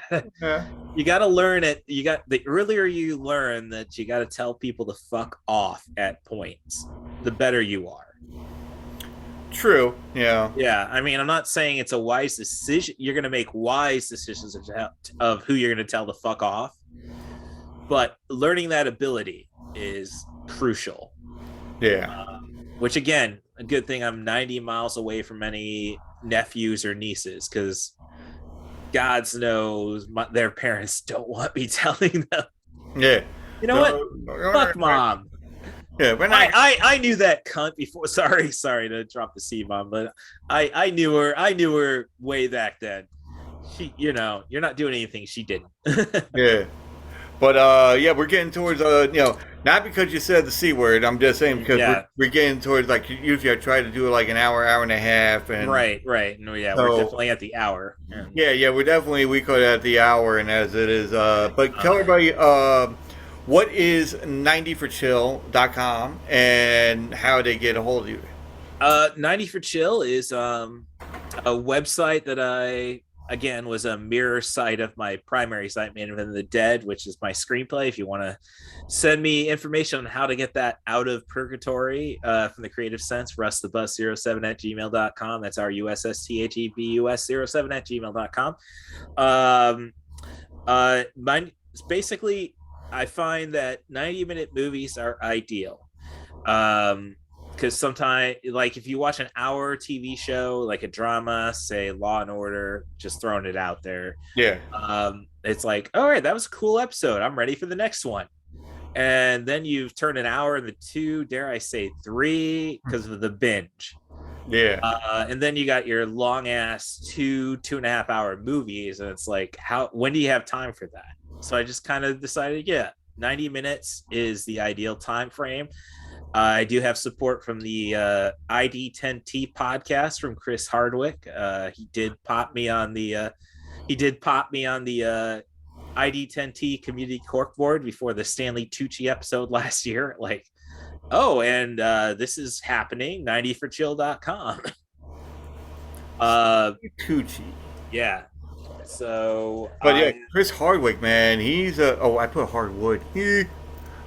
gotta learn it. The earlier you learn that you gotta tell people to fuck off at points, the better you are. True. Yeah. Yeah, I mean, I'm not saying it's a wise decision. You're gonna make wise decisions of who you're gonna tell to fuck off, but learning that ability is crucial. Yeah. Which again, a good thing I'm 90 miles away from any nephews or nieces, because God knows their parents don't want me telling them. Yeah. You know what? Fuck mom. Yeah, we're not. I knew that cunt before. Sorry to drop the C bomb, but I knew her way back then. She, you're not doing anything she didn't. Yeah. But yeah, we're getting towards not because you said the C word. I'm just saying because we're getting towards, like, usually I try to do like an hour and a half, and right. No, yeah, so, we're definitely at the hour. Yeah, we could at the hour, and as it is. But tell everybody what is 90forchill.com and how they get a hold of you. 90 for Chill is a website that again was a mirror site of my primary site, Man of the Dead, which is my screenplay. If you want to send me information on how to get that out of purgatory from the creative sense, rustthebus07@gmail.com. That's RUSSTHEBUS07@gmail.com. Basically, I find that 90-minute movies are ideal. Because sometimes, like, if you watch an hour TV show, like a drama, say Law and Order, just throwing it out there. Yeah. It's like, all right, that was a cool episode. I'm ready for the next one. And then you've turned an hour into 2, dare I say 3, because of the binge. Yeah. And then you got your long ass 2.5 hour movies. And it's like, when do you have time for that? So I just kind of decided, 90 minutes is the ideal time frame. I do have support from the ID10T podcast from Chris Hardwick. He did pop me on the ID10T community corkboard before the Stanley Tucci episode last year. Like, and this is happening, 90forchill.com. Tucci. Yeah. So, but Chris Hardwick, man, he's I put Hardwood.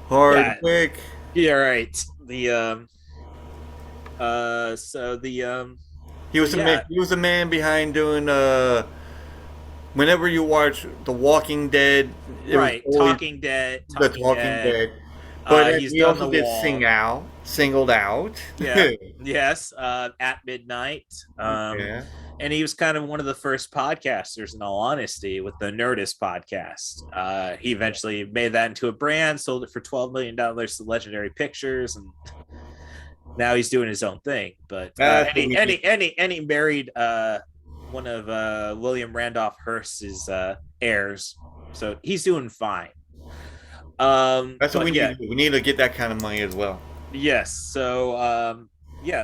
Hardwick. Yeah, right. He was the man behind doing whenever you watch The Walking Dead, right? Talking Dead. But he also did Singled Out. Yeah. Yes. At Midnight. Yeah. And he was kind of one of the first podcasters, in all honesty, with the Nerdist podcast. He eventually made that into a brand, sold it for $12 million to Legendary Pictures, and now he's doing his own thing. But and he married one of William Randolph Hearst's heirs, so he's doing fine. That's what we need. We need to get that kind of money as well. Yes. So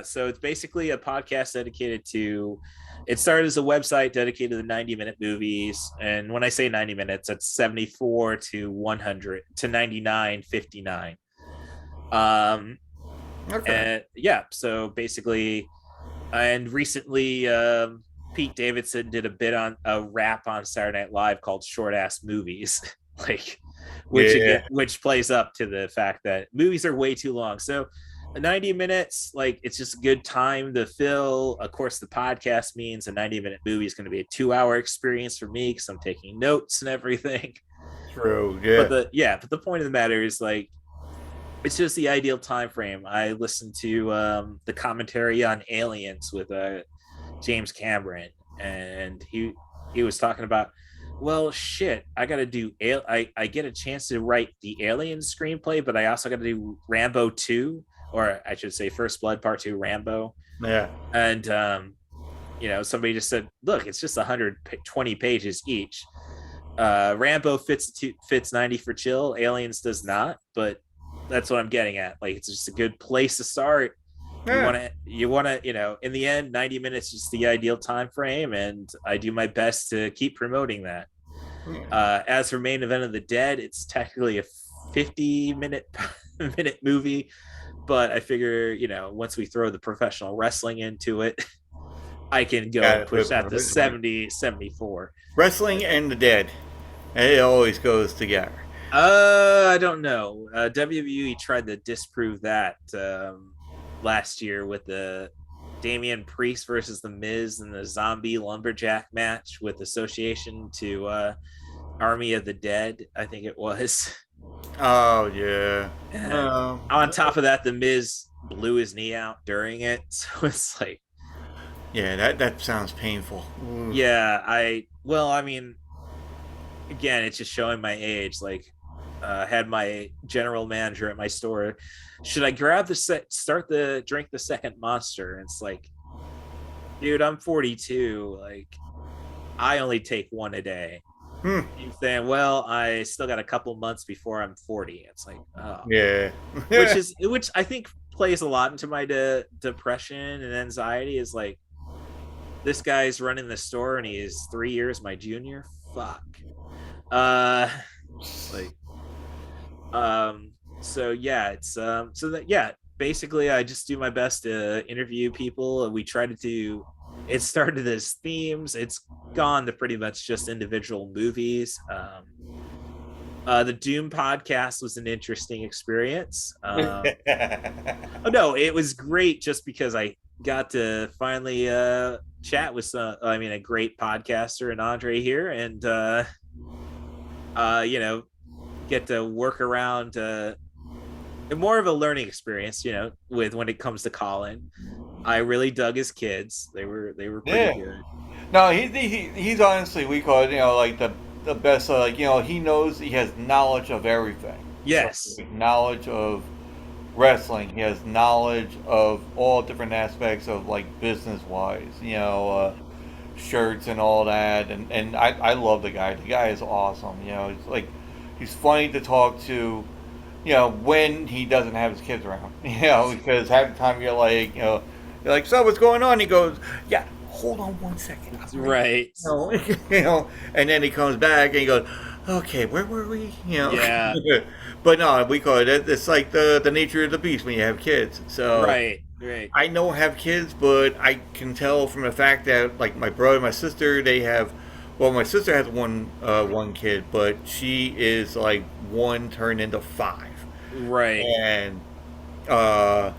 so it's basically a podcast dedicated to. It started as a website dedicated to the 90-minute movies, and when I say 90 minutes, that's 74 to 100 to 99.59. Okay. And so basically, and recently, Pete Davidson did a rap on Saturday Night Live called "Short Ass Movies," which plays up to the fact that movies are way too long. So 90 minutes, like it's just a good time to fill. Of course, the podcast means a 90-minute movie is going to be a 2-hour experience for me because I'm taking notes and everything. True. But Yeah. the point of the matter is like it's just the ideal time frame. I listened to the commentary on Aliens with James Cameron, and he was talking about, well, shit, I got to do. I get a chance to write the Alien screenplay, but I also got to do Rambo 2, or I should say First Blood Part 2, Rambo. Yeah. And somebody just said, look, it's just 120 pages each. Rambo fits 90 for chill. Aliens does not, but that's what I'm getting at. Like, it's just a good place to start. Yeah. You want to, in the end, 90 minutes is the ideal time frame, and I do my best to keep promoting that. As for Main Event of the Dead, it's technically a 50-minute movie, but I figure, once we throw the professional wrestling into it, I can go and push that to 70, 74. Wrestling and the dead. It always goes together. I don't know. WWE tried to disprove that last year with the Damian Priest versus the Miz and the zombie lumberjack match with association to Army of the Dead, I think it was. Oh yeah. On top of that, the Miz blew his knee out during it, so it's like, yeah, that sounds painful. Ooh. Yeah, I mean, again, it's just showing my age. Like, had my general manager at my store, should I grab drink the second monster? And it's like, dude, I'm 42. Like, I only take one a day. You're saying, well, I still got a couple months before I'm 40. It's like, oh, yeah, which I think plays a lot into my depression and anxiety. Is like, this guy's running the store and he is 3 years my junior. Fuck. So yeah, it's basically I just do my best to interview people. We try to do, it started as themes, it's gone to pretty much just individual movies. The Doom podcast was an interesting experience. Oh no, it was great just because I got to finally chat with a great podcaster and Andre here, and get to work around more of a learning experience, with when it comes to Colin. I really dug his kids. They were pretty good. No, he's honestly, we call it, like the best. He knows, he has knowledge of everything. Yes. So, knowledge of wrestling. He has knowledge of all different aspects of, like, business wise. Shirts and all that. And I love the guy. The guy is awesome. He's funny to talk to. When he doesn't have his kids around. Because half the time you're like, so what's going on? He goes, yeah, hold on 1 second. Right. And then he comes back and he goes, okay, where were we? Yeah. But no, we call it, it's like the nature of the beast when you have kids. So right. I don't have kids, but I can tell from the fact that, like, my brother and my sister, they have, well, my sister has one kid, but she is like one turned into 5. Right. And my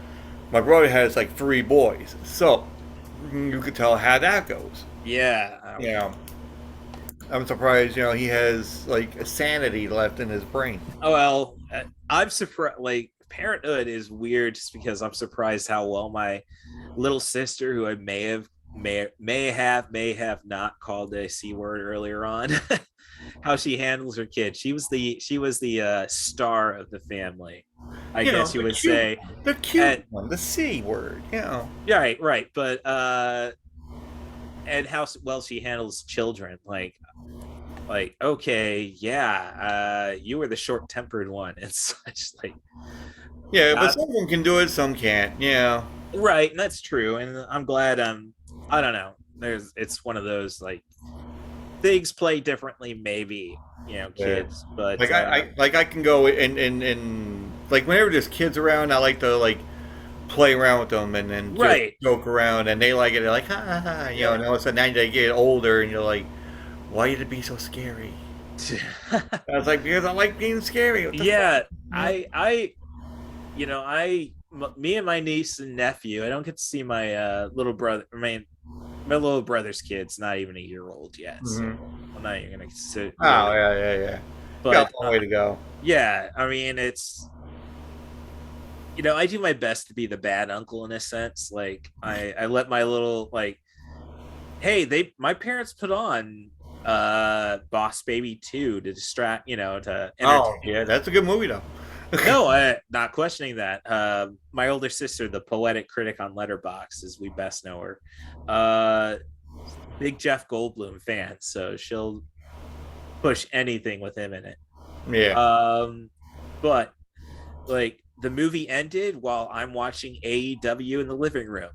brother has like 3 boys, so you could tell how that goes. Yeah. I'm surprised, he has like a sanity left in his brain. Oh, well, I'm surprised. Like, parenthood is weird just because I'm surprised how well my little sister, who I may have not called a C word earlier on, how she handles her kid. She was the star of the family, I guess you would say. The cute one, the C word, Yeah, right. But and how well she handles children, like okay, yeah, you were the short-tempered one. It's such, like, yeah, but some of them can do it, some can't. Yeah, right, and that's true. And I'm glad. I don't know. It's one of those, like, things play differently, maybe, kids. Yeah. But I can go and like, whenever there's kids around, I like to, like, play around with them and then just joke around, and they like it. They're like, ha ha ha, and all of a sudden now they get older, and you're like, why did it be so scary? I was like, because I like being scary. Yeah, I me and my niece and nephew. I don't get to see my little brother. I mean, my little brother's kid's not even a year old yet, so I'm not even gonna sit. Oh yeah. But Got a long way to go. yeah, I mean, it's I do my best to be the bad uncle in a sense. Like I let my little hey, my parents put on Boss Baby 2 to distract, to entertain. Oh yeah, that's a good movie though. No, not questioning that. My older sister, the poetic critic on Letterboxd, as we best know her, big Jeff Goldblum fan, so she'll push anything with him in it. Yeah. But like the movie ended while I'm watching AEW in the living room,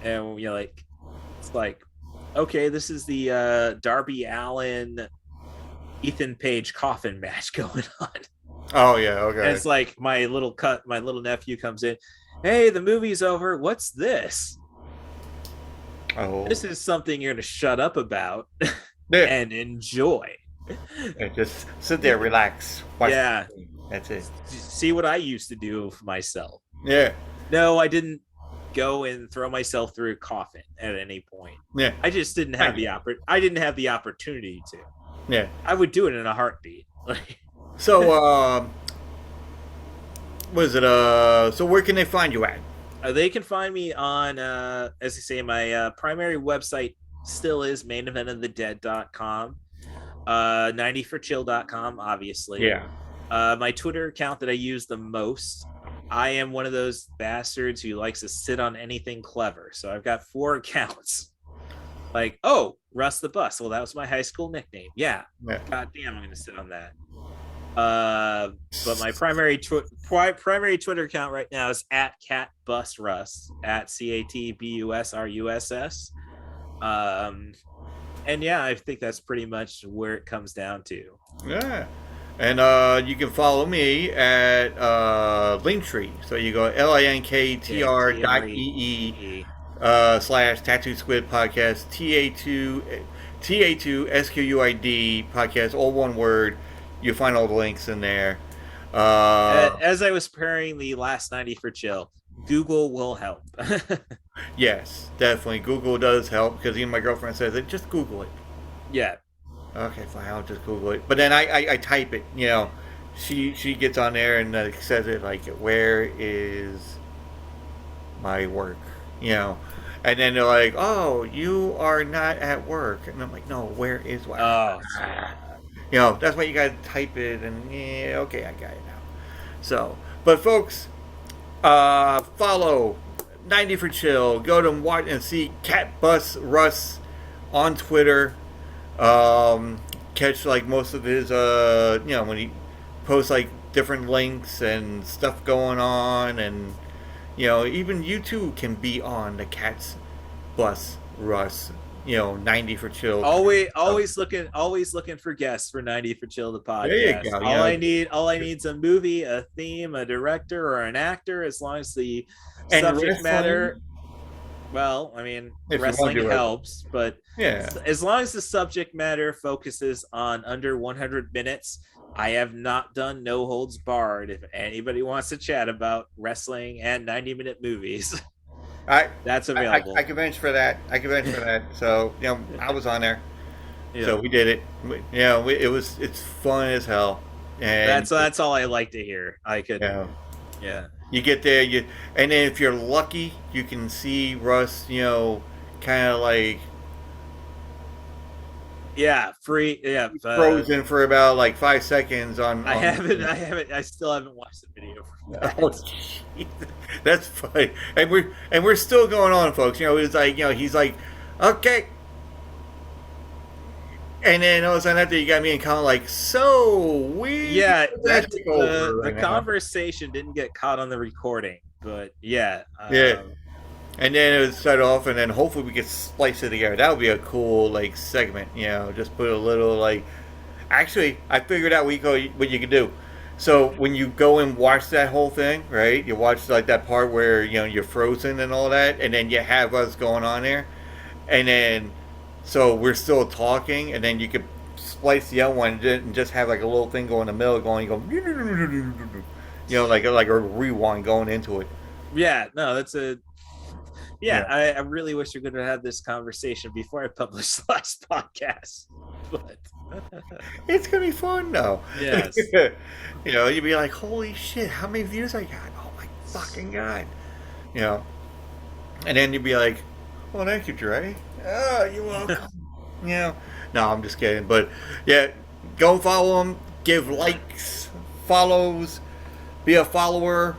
and it's like, okay, this is the Darby Allin, Ethan Page coffin match going on. Oh yeah, okay. And it's like my little nephew comes in. Hey, the movie's over. What's this? Oh, This is something you're gonna shut up about yeah. and enjoy. And just sit there, relax. Watch Yeah. that's it. See what I used to do for myself. Yeah. No, I didn't go and throw myself through a coffin at any point. Yeah. I just didn't have I didn't have the opportunity to. Yeah. I would do it in a heartbeat. So, so where can they find you at? They can find me on, as I say, my primary website still is maineventofthedead.com, 90forchill.com, obviously. Yeah. My Twitter account that I use the most, I am one of those bastards who likes to sit on anything clever. So I've got 4 accounts. Like, oh, Russ the Bus. Well, that was my high school nickname. Yeah. God damn, I'm going to sit on that. But my primary Twitter account right now is at catbusruss, at CATBUSRUSS. And yeah, I think that's pretty much where it comes down to. Yeah. And you can follow me at Linktree. So you go linktr.ee/Tattoo Squid Podcast, TA2SQUID podcast, all one word. You'll find all the links in there. As I was preparing the last 90 for Chill, Google will help. Yes, definitely. Google does help because even my girlfriend says it. Just Google it. Yeah. Okay, fine. I'll just Google it. But then I type it. She gets on there and says it like, "Where is my work?" And then they're like, "Oh, you are not at work," and I'm like, "No, where is work?" Oh. That's why you gotta type it, and yeah, okay, I got it now. So, but folks, follow 90 for Chill. Go to watch and see Cat Bus Russ on Twitter. Catch like most of his, when he posts like different links and stuff going on, and even you too can be on the Cat's Bus Russ. 90 for Chill. Always looking for guests for 90 for Chill, the podcast. There you go. All I need is a movie, a theme, a director, or an actor, as long as the subject matter. Well, I mean, wrestling helps, but yeah, as long as the subject matter focuses on under 100 minutes, I have not done No Holds Barred. If anybody wants to chat about wrestling and 90-minute movies. That's available. I can bench for that. So I was on there. Yeah. So we did it. It's fun as hell. And that's all I like to hear. I could. Yeah. You get there, and then if you're lucky, you can see Russ. Kind of like. Yeah, free. Yeah, frozen for about like 5 seconds on. I haven't. I still haven't watched the video. Oh, that's funny, and we're still going on, folks. It's like he's like, okay, and then all of a sudden after you got me and Colin like, so we the conversation didn't get caught on the recording, but yeah. And then it would start off, and then hopefully we could splice it together. That would be a cool segment, just put a little Actually, I figured out what you could do. So when you go and watch that whole thing, right? You watch that part where you're frozen and all that, and then you have us going on there, and then so we're still talking, and then you could splice the other one and just have a little thing go in the middle, like a rewind going into it. Yeah, no, that's a Yeah. I really wish we could have had this conversation before I published the last podcast. But It's gonna be fun though. yes. You know, you'd be like, holy shit, how many views I got? Oh my fucking god. You know. And then you'd be like, well, thank you, Dre. Oh, you're welcome. You know. No, I'm just kidding. But yeah, go follow them, give likes, follows, be a follower.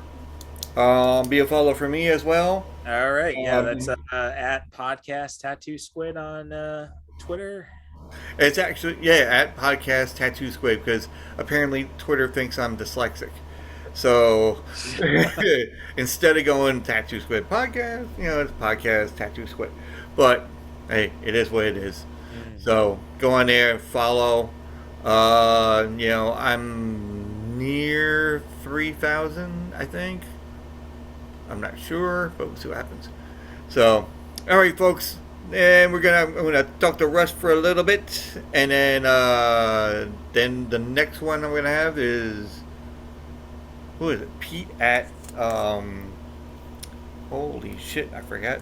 Be a follower for me as well. All right. Yeah, that's at podcast tattoo squid on Twitter. It's actually, yeah, at podcast tattoo squid, because apparently Twitter thinks I'm dyslexic. So instead of going tattoo squid podcast, you know, it's podcast tattoo squid. But hey, it is what it is. So go on there, follow. You know, I'm near 3,000, I think. I'm not sure, but we'll see what happens. So, all right, folks, and I'm gonna talk to Russ for a little bit, and then the next one I'm gonna have is, who is it? Pete at holy shit, I forgot.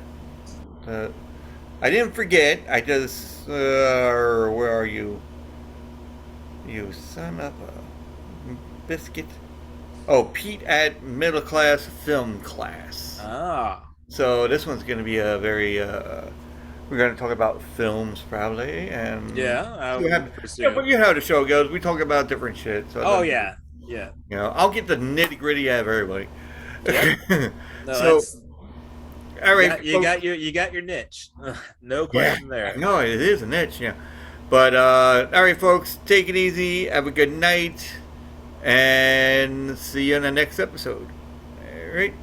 I didn't forget. I just where are you? You son of a biscuit. Oh, Pete at Middle Class Film Class. Ah. So this one's going to be a very. We're going to talk about films probably, and Yeah, but you know how the show goes. We talk about different shit. So oh yeah, yeah. You know, I'll get the nitty gritty out of everybody. Yeah. No, So, all right, you got your niche. No question there. No, it is a niche, yeah. But all right, folks, take it easy. Have a good night, and see you in the next episode. All right.